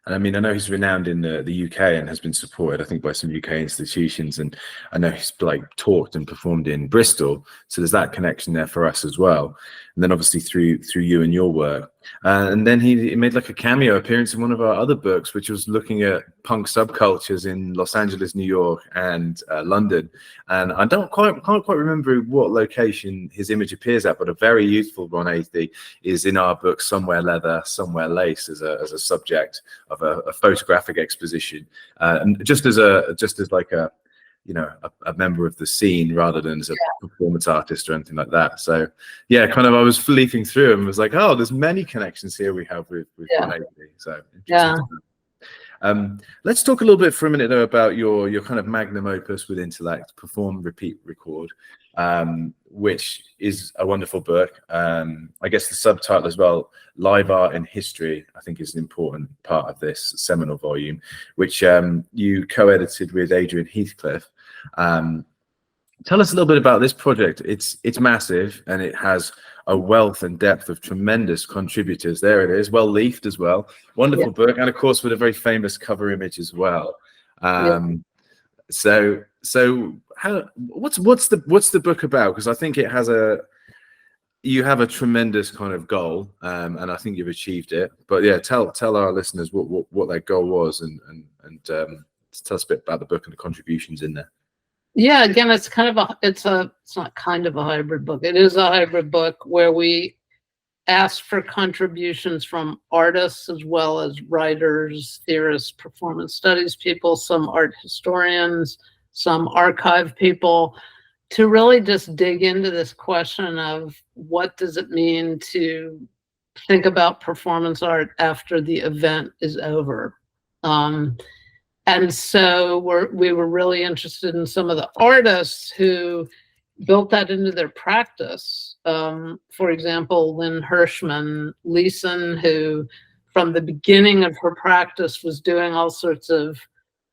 And I mean, I know he's renowned in the UK and has been supported, I think, by some UK institutions. And I know he's talked and performed in Bristol. So there's that connection there for us as well. And then obviously through you and your work. And then he made a cameo appearance in one of our other books, which was looking at punk subcultures in Los Angeles, New York, and London. And I can't quite remember what location his image appears at, but a very youthful Ron Athey is in our book, Somewhere Leather, Somewhere Lace, as a subject of a photographic exposition, and just as a member of the scene, rather than as a performance artist or anything like that. So yeah, kind of I was leafing through and was like, oh, there's many connections here we have with Ron Athey. So let's talk a little bit for a minute though about your kind of magnum opus with Intellect, Perform, Repeat, Record, which is a wonderful book. I guess the subtitle as well, Live Art in History, I think is an important part of this seminal volume, which you co-edited with Adrian Heathcliff. Tell us a little bit about this project. It's massive, and it has a wealth and depth of tremendous contributors. There it is, well leafed as well. Wonderful book, and of course with a very famous cover image as well. So what's the book about? Because I think it has you have a tremendous kind of goal, and I think you've achieved it. But yeah, tell our listeners what that goal was, and tell us a bit about the book and the contributions in there. Yeah, again, it's not kind of a hybrid book. It is a hybrid book where we ask for contributions from artists as well as writers, theorists, performance studies people, some art historians, some archive people, to really just dig into this question of what does it mean to think about performance art after the event is over. And so we were really interested in some of the artists who built that into their practice. For example, Lynn Hirschman Leeson, who from the beginning of her practice was doing all sorts of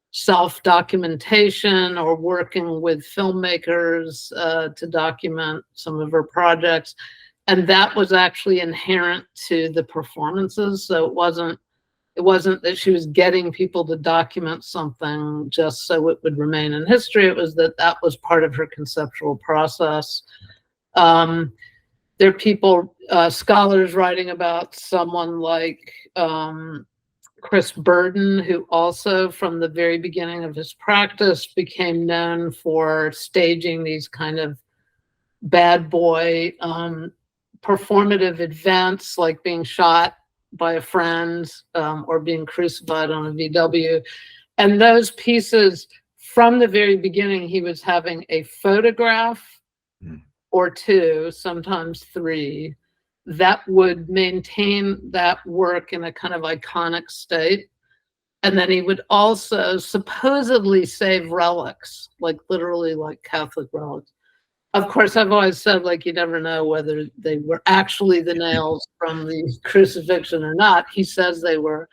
self-documentation or working with filmmakers to document some of her projects. And that was actually inherent to the performances. So it wasn't that she was getting people to document something just so it would remain in history. It was that was part of her conceptual process. There are people, scholars writing about someone like Chris Burden, who also from the very beginning of his practice became known for staging these kind of bad boy performative events, like being shot by a friend or being crucified on a VW. And those pieces, from the very beginning, he was having a photograph or two, sometimes three, that would maintain that work in a kind of iconic state. And then he would also supposedly save relics, like literally like Catholic relics. Of course, I've always said, like, you never know whether they were actually the nails from the crucifixion or not. He says they were.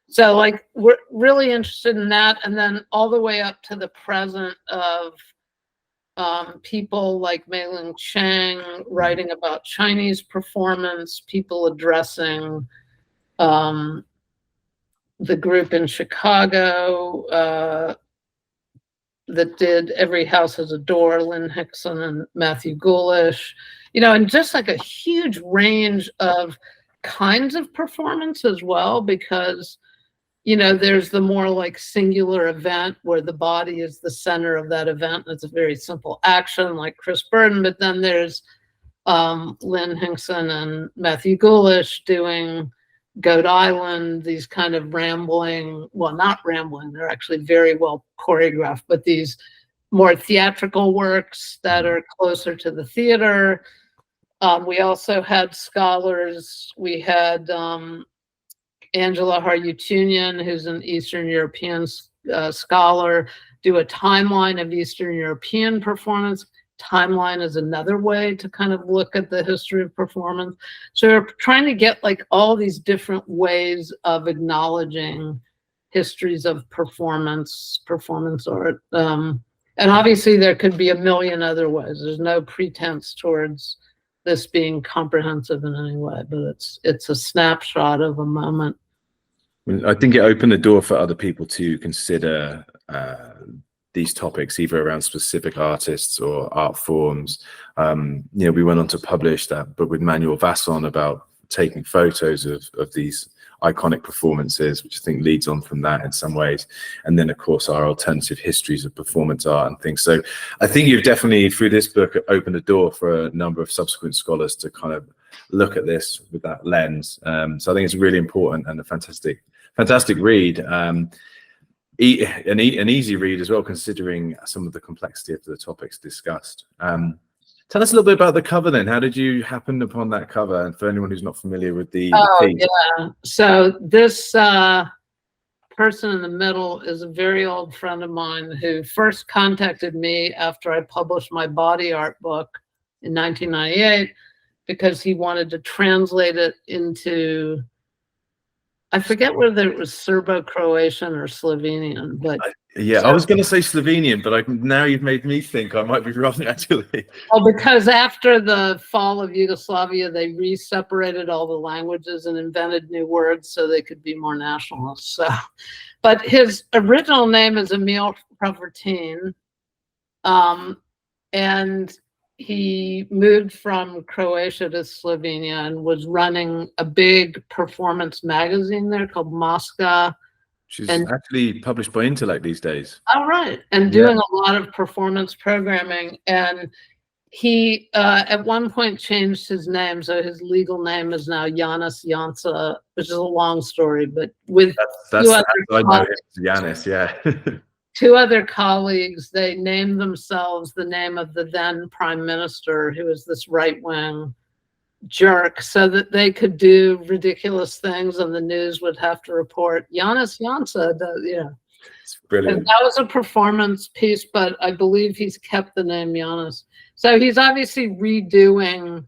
So, like, we're really interested in that. And then all the way up to the present of people like Mei-Ling Chang writing about Chinese performance, people addressing the group in Chicago that did Every House Has a Door, Lynn Hickson and Matthew Goolish, and just like a huge range of kinds of performance as well, because, there's the more like singular event where the body is the center of that event. And it's a very simple action like Chris Burden, but then there's Lynn Hickson and Matthew Goolish doing Goat Island, these kind of rambling, well, not rambling, they're actually very well choreographed, but these more theatrical works that are closer to the theater. We also had scholars. We had Angela Haryutunian, who's an Eastern European scholar, do a timeline of Eastern European performance. Timeline is another way to kind of look at the history of performance. So we're trying to get like all these different ways of acknowledging histories of performance art. And obviously there could be a million other ways. There's no pretense towards this being comprehensive in any way, but it's a snapshot of a moment. I think it opened the door for other people to consider these topics, either around specific artists or art forms. We went on to publish that book with Manuel Vasson about taking photos of these iconic performances, which I think leads on from that in some ways. And then, of course, our alternative histories of performance art and things. So I think you've definitely, through this book, opened a door for a number of subsequent scholars to kind of look at this with that lens. So I think it's really important and a fantastic read. An easy read as well, considering some of the complexity of the topics discussed. Tell us a little bit about the cover then. How did you happen upon that cover? And for anyone who's not familiar with the piece. Yeah. So this person in the middle is a very old friend of mine who first contacted me after I published my body art book in 1998 because he wanted to translate it into, I forget whether it was Serbo-Croatian or Slovenian, but yeah, I was going to say Slovenian, but now you've made me think I might be wrong, actually. Oh, because after the fall of Yugoslavia, they re-separated all the languages and invented new words so they could be more nationalist. So, but his original name is Emil Provertin, and he moved from Croatia to Slovenia and was running a big performance magazine there called Mosca. Which is actually published by Intellect these days. Oh, right. And doing a lot of performance programming. And he, at one point, changed his name. So his legal name is now Janis Jansa, which is a long story. But with that's I know him, Janis, yeah. two other colleagues, they named themselves the name of the then prime minister, who was this right-wing jerk, so that they could do ridiculous things and the news would have to report Janis Jansa. It's brilliant. And that was a performance piece, but I believe he's kept the name Janis. So he's obviously redoing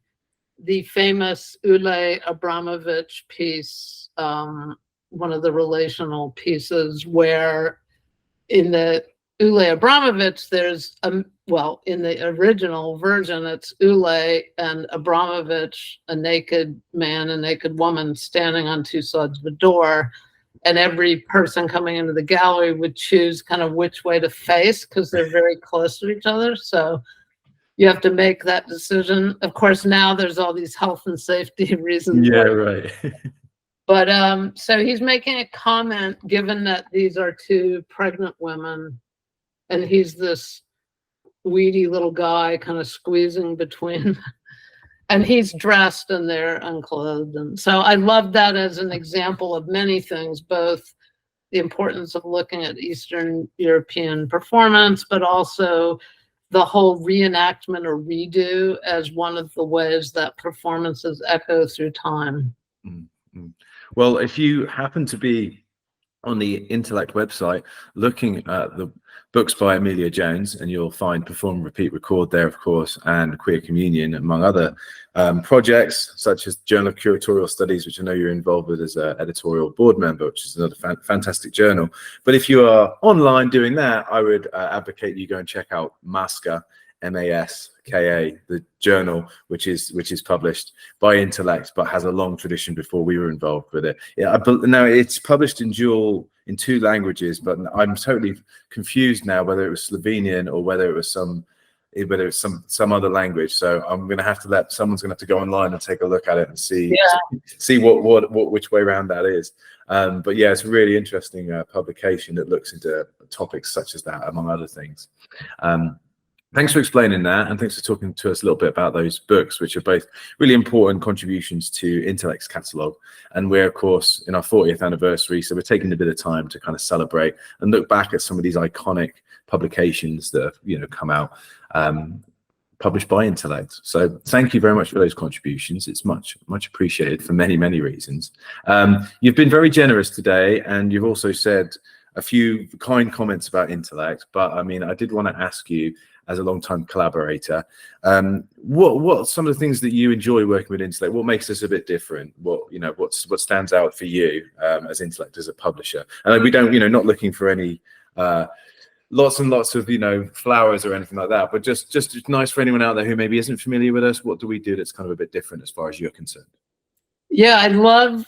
the famous Ule Abramovich piece, one of the relational pieces, where in the Ule Abramovich, there's well, in the original version, it's Ule and Abramovich, a naked man, a naked woman, standing on two sides of a door, and every person coming into the gallery would choose kind of which way to face because they're very close to each other. So you have to make that decision. Of course, now there's all these health and safety reasons. Yeah, right. But so he's making a comment, given that these are two pregnant women, and he's this weedy little guy kind of squeezing between, and he's dressed and they're unclothed. And so I love that as an example of many things, both the importance of looking at Eastern European performance, but also the whole reenactment or redo as one of the ways that performances echo through time. Mm-hmm. Well, if you happen to be on the Intellect website looking at the books by Amelia Jones, and you'll find Perform, Repeat, Record there, of course, and Queer Communion, among other projects, such as Journal of Curatorial Studies, which I know you're involved with as an editorial board member, which is another fantastic journal. But if you are online doing that, I would advocate you go and check out Masca, M-A-S-K-A, the journal, which is published by Intellect, but has a long tradition before we were involved with it. Yeah, now it's published in two languages, but I'm totally confused now whether it was Slovenian or whether it was some other language. So I'm going to have to someone's going to have to go online and take a look at it and see which way around that is. But yeah, it's a really interesting publication that looks into topics such as that, among other things. Thanks for explaining that, and thanks for talking to us a little bit about those books, which are both really important contributions to Intellect's catalogue. And we're, of course, in our 40th anniversary, so we're taking a bit of time to kind of celebrate and look back at some of these iconic publications that have, come out, published by Intellect. So thank you very much for those contributions. It's much appreciated for many, many reasons. You've been very generous today, and you've also said a few kind comments about Intellect, but I mean, I did want to ask you, as a long-time collaborator, what some of the things that you enjoy working with Intellect? What makes us a bit different? What stands out for you as Intellect as a publisher? And we don't, not looking for any lots and lots of flowers or anything like that, but just nice for anyone out there who maybe isn't familiar with us. What do we do that's kind of a bit different as far as you're concerned? Yeah,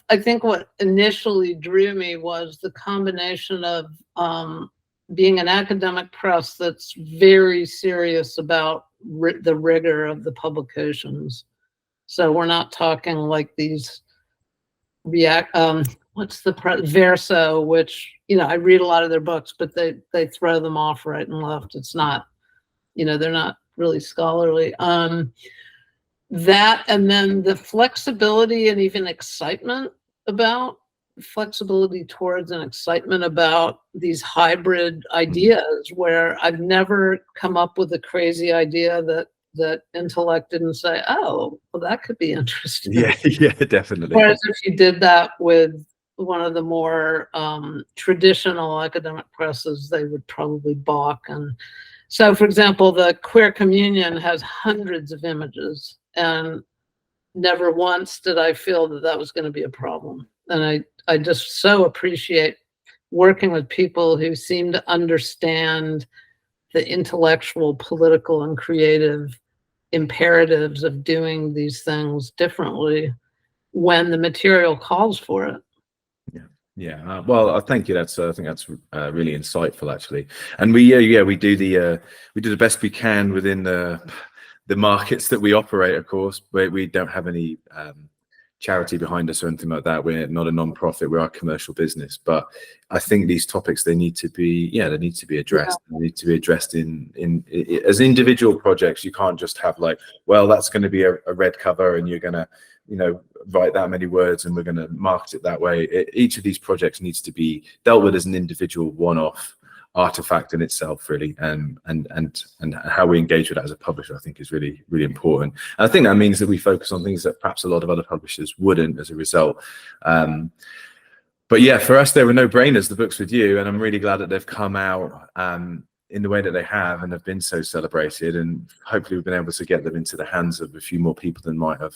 I think what initially drew me was the combination of being an academic press that's very serious about the rigor of the publications. So we're not talking like these Verso, which, I read a lot of their books, but they throw them off right and left. It's not, they're not really scholarly. That, and then the flexibility and even excitement towards and excitement about these hybrid ideas, where I've never come up with a crazy idea that Intellect didn't say, oh, well, that could be interesting. Yeah, definitely. Whereas if you did that with one of the more traditional academic presses, they would probably balk. And So, for example, the queer communion has hundreds of images, and never once did I feel that that was going to be a problem. And I just so appreciate working with people who seem to understand the intellectual, political, and creative imperatives of doing these things differently when the material calls for it. Yeah. Well, thank you. I think that's really insightful, actually. And we do the best we can within the markets that we operate. Of course, we don't have any charity behind us or anything like that. We're not a non-profit. We are a commercial business. But I think these topics, they need to be addressed. They need to be addressed in as individual projects. You can't just have like, well, that's going to be a red cover, and you're going to, write that many words and we're going to market it that way. Each of these projects needs to be dealt with as an individual one-off artifact in itself, really, and how we engage with that as a publisher, I think, is really, really important. And I think that means that we focus on things that perhaps a lot of other publishers wouldn't as a result. But yeah, for us, there were no-brainers, the books with you, and I'm really glad that they've come out in the way that they have and have been so celebrated, and hopefully we've been able to get them into the hands of a few more people than might have,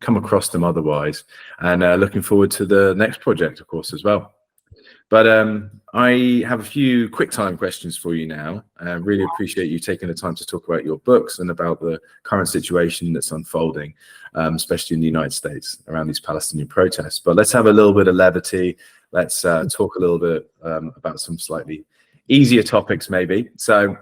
come across them otherwise. And looking forward to the next project, of course, as well. But I have a few quick time questions for you now. I really appreciate you taking the time to talk about your books and about the current situation that's unfolding, especially in the United States around these Palestinian protests. But let's have a little bit of levity. Let's talk a little bit about some slightly easier topics, maybe. So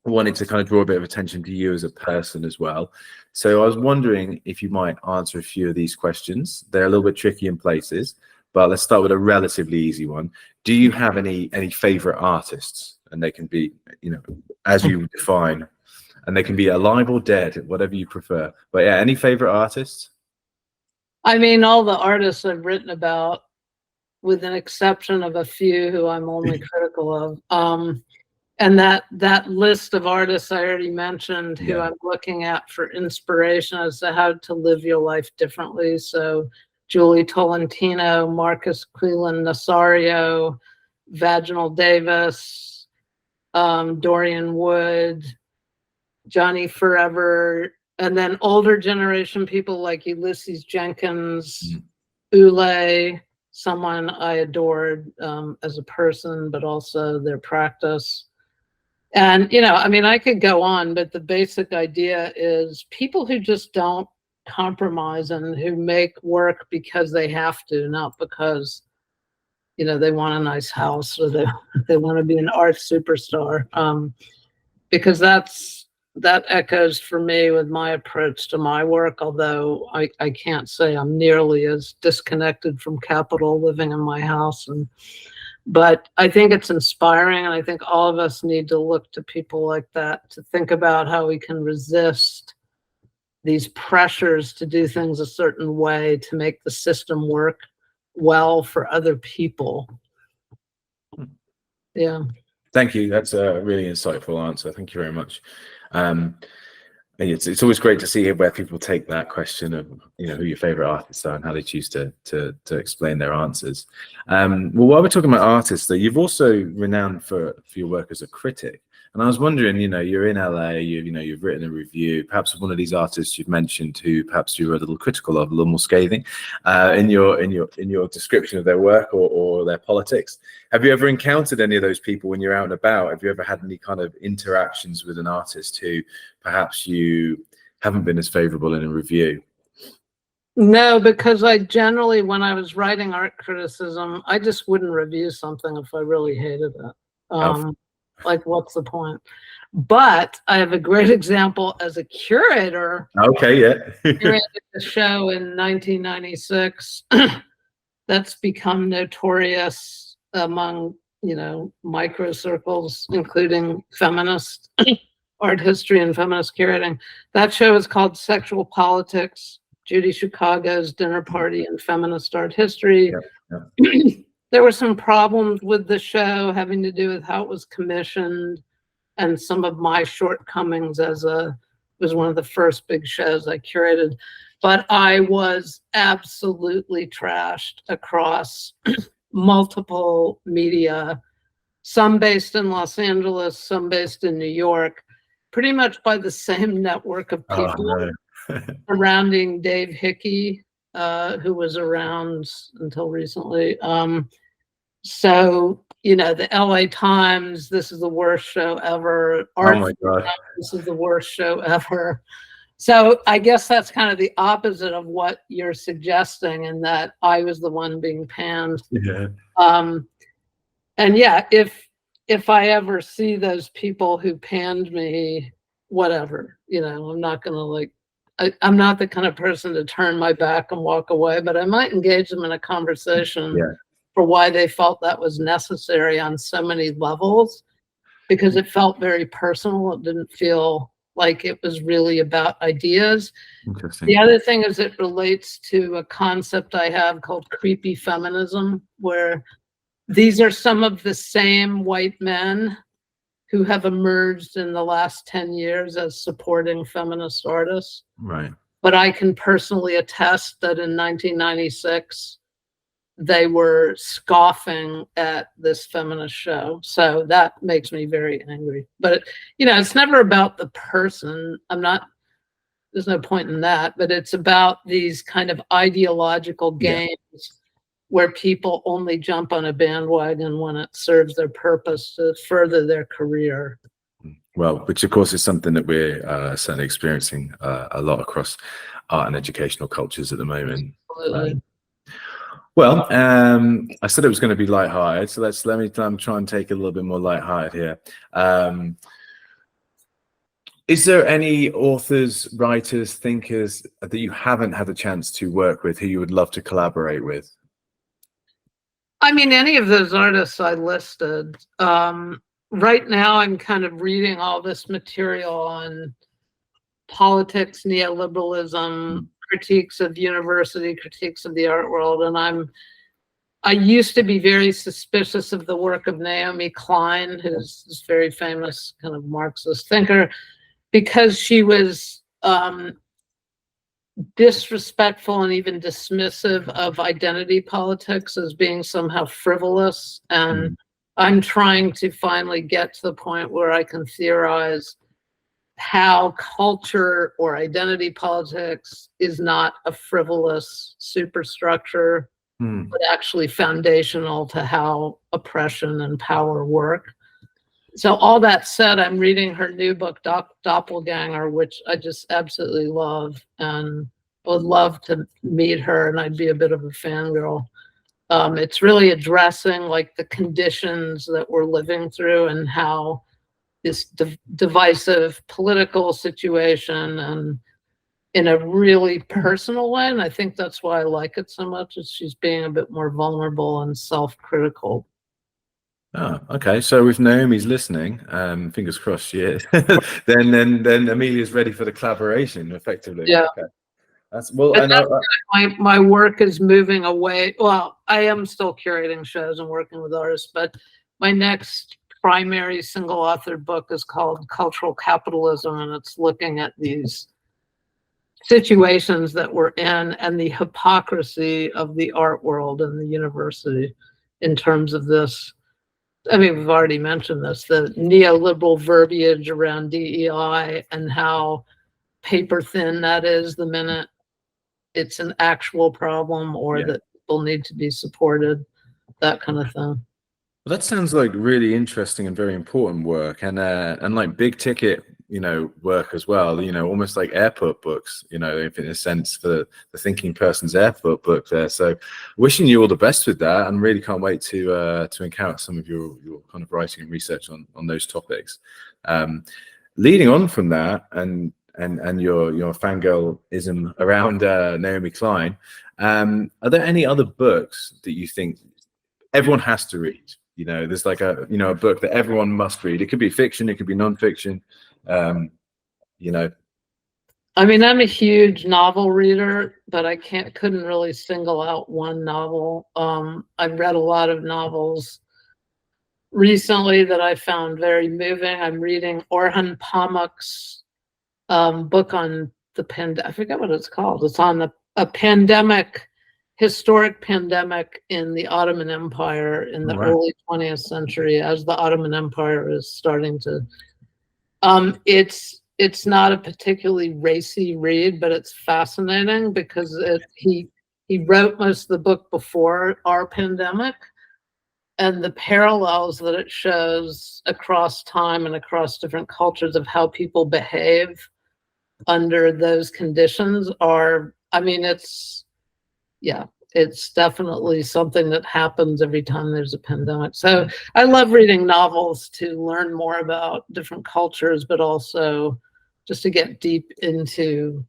I wanted to kind of draw a bit of attention to you as a person as well. So I was wondering if you might answer a few of these questions. They're a little bit tricky in places, but let's start with a relatively easy one. Do you have any favorite artists? And they can be, as you define, and they can be alive or dead, whatever you prefer. But yeah, any favorite artists? I mean, all the artists I've written about, with an exception of a few who I'm only critical of. And that list of artists I already mentioned, who I'm looking at for inspiration as to how to live your life differently. So Julie Tolentino, Marcus Quillen Nasario, Vaginal Davis, Dorian Wood, Johnny Forever, and then older generation people like Ulysses Jenkins, Ule, someone I adored as a person, but also their practice. And, I mean, I could go on, but the basic idea is people who just don't compromise and who make work because they have to, not because, they want a nice house or they want to be an art superstar. Because that echoes for me with my approach to my work, although I can't say I'm nearly as disconnected from capital living in my house. But I think it's inspiring, and I think all of us need to look to people like that to think about how we can resist these pressures to do things a certain way to make the system work well for other people. Yeah. Thank you. That's a really insightful answer. Thank you very much. It's always great to see where people take that question of who your favorite artists are and how they choose to explain their answers. Well, while we're talking about artists, though, you've also renowned for your work as a critic. And I was wondering, you're in LA, you've written a review, perhaps of one of these artists you've mentioned who perhaps you were a little critical of, a little more scathing in your description of their work or their politics. Have you ever encountered any of those people when you're out and about? Have you ever had any kind of interactions with an artist who perhaps you haven't been as favorable in a review? No, because I generally, when I was writing art criticism, I just wouldn't review something if I really hated it. Like, what's the point? But I have a great example as a curator. Okay, yeah. Curated a show in 1996 that's become notorious among, micro circles, including feminist art history and feminist curating. That show is called Sexual Politics, Judy Chicago's Dinner Party in Feminist Art History. Yeah. There were some problems with the show having to do with how it was commissioned and some of my shortcomings it was one of the first big shows I curated. But I was absolutely trashed across multiple media some based in Los Angeles, some based in New York, pretty much by the same network of Oh, people no. surrounding Dave Hickey, who was around until recently. So, you know, the LA Times, this is the worst show ever. Oh my God. This is the worst show ever. So I guess that's kind of the opposite of what you're suggesting, in that I was the one being panned. Yeah. And yeah, if I ever see those people who panned me, whatever, you know, I'm not gonna like, I'm not the kind of person to turn my back and walk away, but I might engage them in a conversation Yeah. for why they felt that was necessary on so many levels, because it felt very personal. It didn't feel like it was really about ideas. Interesting. The other thing is it relates to a concept I have called creepy feminism, where these are some of the same white men who have emerged in the last 10 years as supporting feminist artists. Right. But I can personally attest that in 1996, they were scoffing at this feminist show. So that makes me very angry. But, you know, it's never about the person. There's no point in that, but it's about these kind of ideological games where people only jump on a bandwagon when it serves their purpose to further their career. Well, which of course is something that we're certainly experiencing a lot across art and educational cultures at the moment. Absolutely. Well, I said it was going to be lighthearted, so let me try and take it a little bit more lighthearted here. Is there any authors, writers, thinkers that you haven't had a chance to work with who you would love to collaborate with? I mean, any of those artists I listed. Right now, I'm kind of reading all this material on politics, neoliberalism, critiques of university, critiques of the art world, and I used to be very suspicious of the work of Naomi Klein, who's this very famous kind of Marxist thinker, because she was disrespectful and even dismissive of identity politics as being somehow frivolous. And I'm trying to finally get to the point where I can theorize how culture or identity politics is not a frivolous superstructure, but actually foundational to how oppression and power work. So all that said, I'm reading her new book, Doppelganger, which I just absolutely love, and would love to meet her, and I'd be a bit of a fangirl. It's really addressing like the conditions that we're living through and how this divisive political situation, and in a really personal way. And I think that's why I like it so much, is she's being a bit more vulnerable and self-critical. Oh, okay. So if Naomi's listening, fingers crossed she is, then Amelia's ready for the collaboration, effectively. Yeah. Okay. That's well. I know my work is moving away. Well, I am still curating shows and working with artists, but my next primary single author book is called Cultural Capitalism, and it's looking at these situations that we're in and the hypocrisy of the art world and the university in terms of this. I mean, we've already mentioned this, the neoliberal verbiage around DEI and how paper thin that is the minute it's an actual problem or that people need to be supported, that kind of thing. Well, that sounds like really interesting and very important work, and like big ticket, work as well. Almost like airport books. In a sense, for the thinking person's airport book there. So, wishing you all the best with that, and really can't wait to encounter some of your kind of writing and research on those topics. Leading on from that, and your fangirlism around Naomi Klein, are there any other books that you think everyone has to read? There's like a book that everyone must read. It could be fiction, it could be non-fiction. I mean, I'm a huge novel reader, but I couldn't really single out one novel. I've read a lot of novels recently that I found very moving. I'm reading Orhan Pamuk's book on the pandemic. I forget what it's called. It's on a pandemic historic pandemic in the Ottoman Empire in the early 20th century, as the Ottoman Empire is starting to. It's not a particularly racy read, but it's fascinating because he wrote most of the book before our pandemic, and the parallels that it shows across time and across different cultures of how people behave under those conditions are, I mean, it's definitely something that happens every time there's a pandemic. So I love reading novels to learn more about different cultures, but also just to get deep into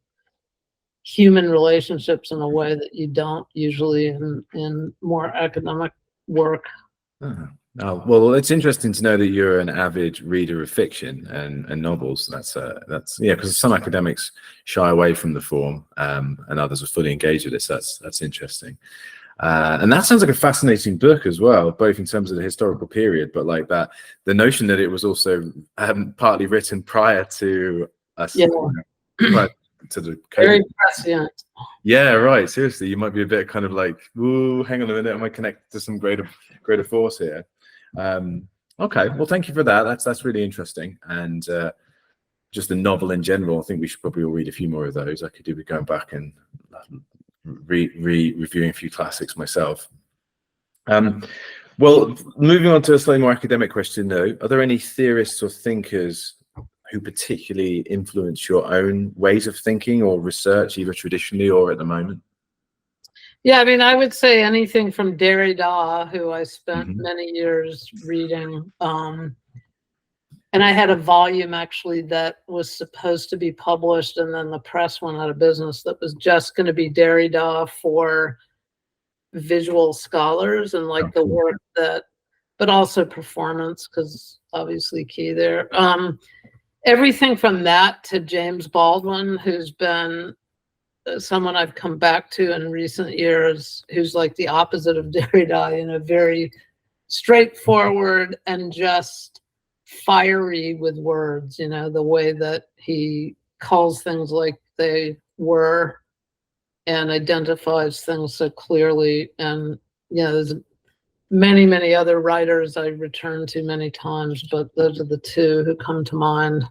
human relationships in a way that you don't usually in more academic work. Oh, well, it's interesting to know that you're an avid reader of fiction and novels. That's yeah, because some academics shy away from the form, and others are fully engaged with it. So that's interesting. And that sounds like a fascinating book as well, both in terms of the historical period, but like that, the notion that it was also partly written prior to us, prior to the COVID. Very prescient. Yeah, right. Seriously, you might be a bit kind of like, ooh, hang on a minute, am I connected to some greater force here? Okay, well, thank you for that. That's really interesting. And just the novel in general, I think we should probably all read a few more of those. I could do with going back and reviewing a few classics myself. Well, moving on to a slightly more academic question though, are there any theorists or thinkers who particularly influence your own ways of thinking or research, either traditionally or at the moment? Yeah, I mean, I would say anything from Derrida, who I spent many years reading. And I had a volume actually that was supposed to be published, and then the press went out of business, that was just going to be Derrida for visual scholars and like the work that, but also performance, because obviously key there. Everything from that to James Baldwin, who's been someone I've come back to in recent years, who's like the opposite of Derrida, you know, very straightforward and just fiery with words, you know, the way that he calls things like they were and identifies things so clearly. And, you know, there's many other writers I return to many times, but those are the two who come to mind.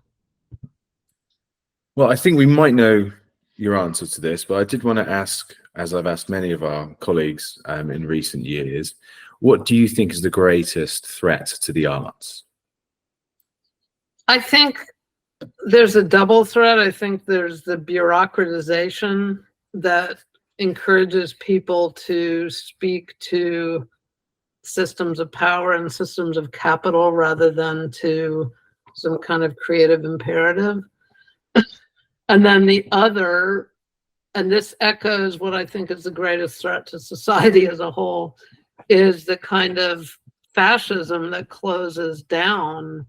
Well, I think we might know your answer to this, but I did want to ask, as I've asked many of our colleagues in recent years, what do you think is the greatest threat to the arts? I think there's a double threat. I think there's the bureaucratization that encourages people to speak to systems of power and systems of capital rather than to some kind of creative imperative. And then the other, and this echoes what I think is the greatest threat to society as a whole, is the kind of fascism that closes down.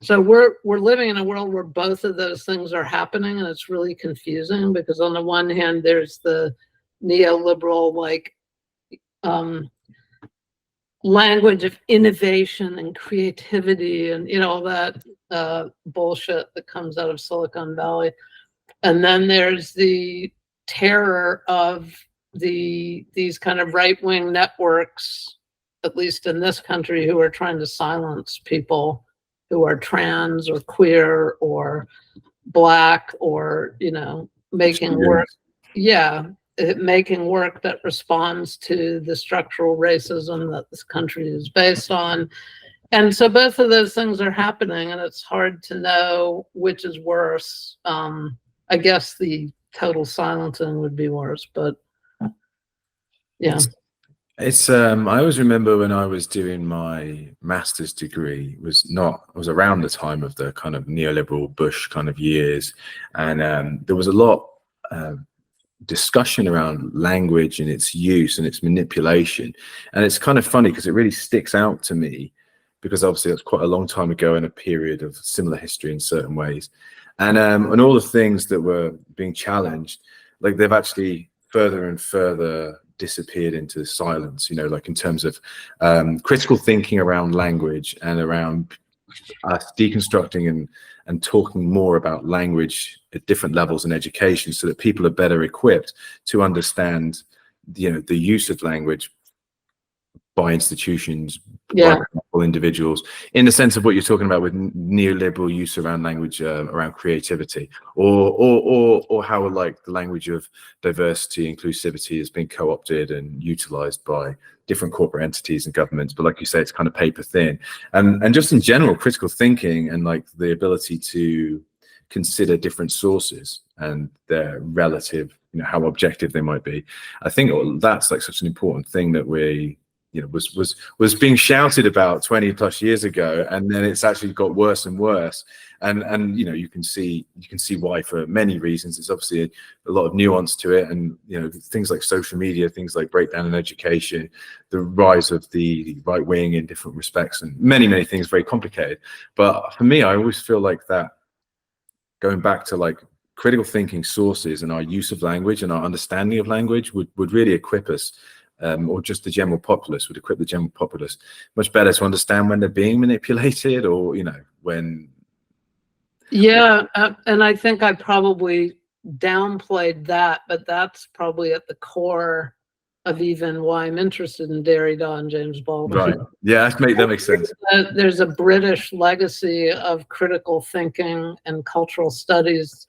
So we're living in a world where both of those things are happening, and it's really confusing because on the one hand, there's the neoliberal like language of innovation and creativity and, you know, all that bullshit that comes out of Silicon Valley. And then there's the terror of these kind of right-wing networks, at least in this country, who are trying to silence people who are trans or queer or Black or, you know, making work. Yeah, making work that responds to the structural racism that this country is based on. And so both of those things are happening, and it's hard to know which is worse. I guess the total silencing would be worse, but yeah. It's I always remember when I was doing my master's degree, it was around the time of the kind of neoliberal Bush kind of years, and there was a lot discussion around language and its use and its manipulation. And it's kind of funny because it really sticks out to me, because obviously that's quite a long time ago in a period of similar history in certain ways, and all the things that were being challenged, like they've actually further and further disappeared into silence, you know, like in terms of critical thinking around language and around us deconstructing and talking more about language at different levels in education so that people are better equipped to understand the use of language by institutions, Yeah. by individuals, in the sense of what you're talking about with neoliberal use around language, around creativity, or how like the language of diversity, inclusivity has been co-opted and utilized by different corporate entities and governments. But like you say, it's kind of paper thin, and just in general, critical thinking and like the ability to consider different sources and their relative, how objective they might be. I think that's like such an important thing that we, was being shouted about 20 plus years ago, and then it's actually got worse and worse. And you can see why, for many reasons. It's obviously a lot of nuance to it, and things like social media, things like breakdown in education, the rise of the right wing in different respects, and many things, very complicated. But for me, I always feel like that, going back to like critical thinking sources and our use of language and our understanding of language would really equip us, or just the general populace would equip the general populace much better to understand when they're being manipulated, or when. Yeah, and I think I probably downplayed that, but that's probably at the core of even why I'm interested in Derrida and James Baldwin. Right. Yeah, that makes sense. There's a British legacy of critical thinking and cultural studies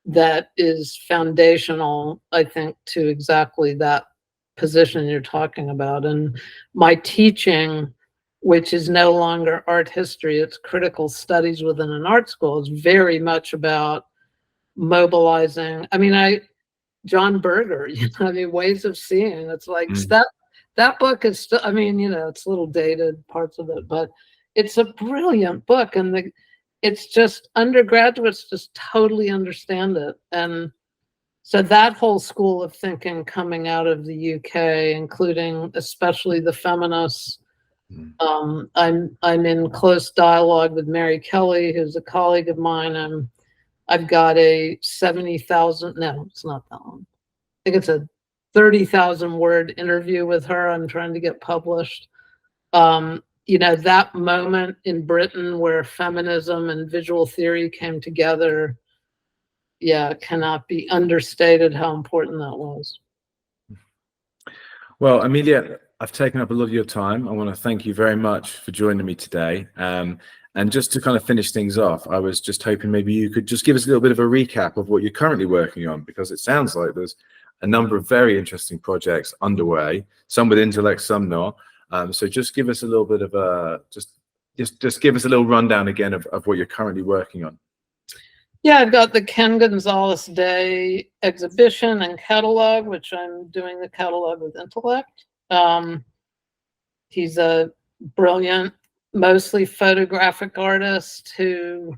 that is foundational, I think, to exactly that position you're talking about. And my teaching, which is no longer art history, it's critical studies within an art school, is very much about mobilizing. I mean, John Berger, ways of seeing. It's like that book is still, it's a little dated, parts of it, but it's a brilliant book, and it's just undergraduates just totally understand it. And so that whole school of thinking coming out of the UK, including especially the feminists. I'm in close dialogue with Mary Kelly, who's a colleague of mine. I've got a 70,000, no, it's not that long. I think it's a 30,000 word interview with her I'm trying to get published. That moment in Britain where feminism and visual theory came together, cannot be understated how important that was. Well, Amelia, I've taken up a lot of your time. I want to thank you very much for joining me today. And just to kind of finish things off, I was just hoping maybe you could just give us a little bit of a recap of what you're currently working on, because it sounds like there's a number of very interesting projects underway, some with Intellect, some not. So just give us a little bit of a, just give us a little rundown again of what you're currently working on. Yeah, I've got the Ken Gonzalez Day exhibition and catalog, which I'm doing the catalog with Intellect. He's a brilliant, mostly photographic artist who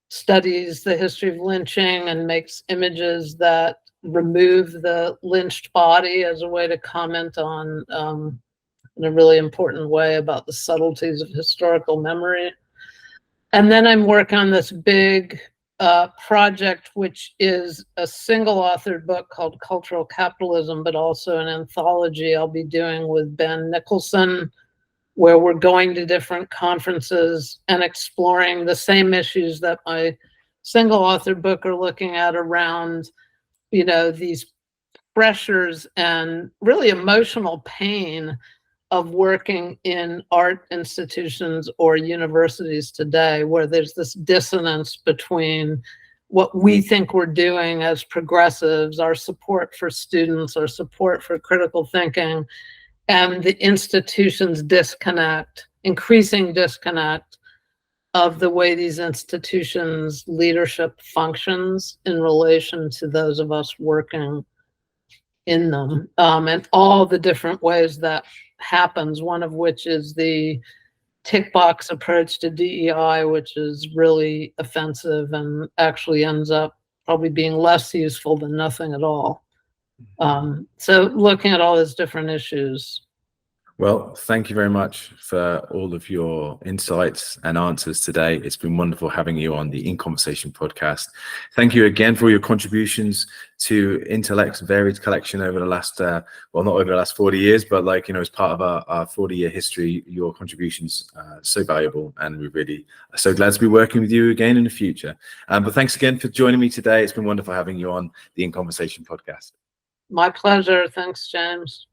studies the history of lynching and makes images that remove the lynched body as a way to comment on, in a really important way, about the subtleties of historical memory. And then I'm working on this big project, which is a single authored book called Cultural Capitalism, but also an anthology I'll be doing with Ben Nicholson, where we're going to different conferences and exploring the same issues that my single authored book are looking at around, these pressures and really emotional pain of working in art institutions or universities today, where there's this dissonance between what we think we're doing as progressives, our support for students, our support for critical thinking, and the institution's disconnect, increasing disconnect of the way these institutions' leadership functions in relation to those of us working in them, and all the different ways that happens, one of which is the tick box approach to DEI, which is really offensive and actually ends up probably being less useful than nothing at all. So looking at all these different issues. Well, thank you very much for all of your insights and answers today. It's been wonderful having you on the In Conversation podcast. Thank you again for your contributions to Intellect's varied collection over the last, well, not over the last 40 years, but as part of our 40-year history, your contributions are so valuable, and we really are so glad to be working with you again in the future. But thanks again for joining me today. It's been wonderful having you on the In Conversation podcast. My pleasure. Thanks, James.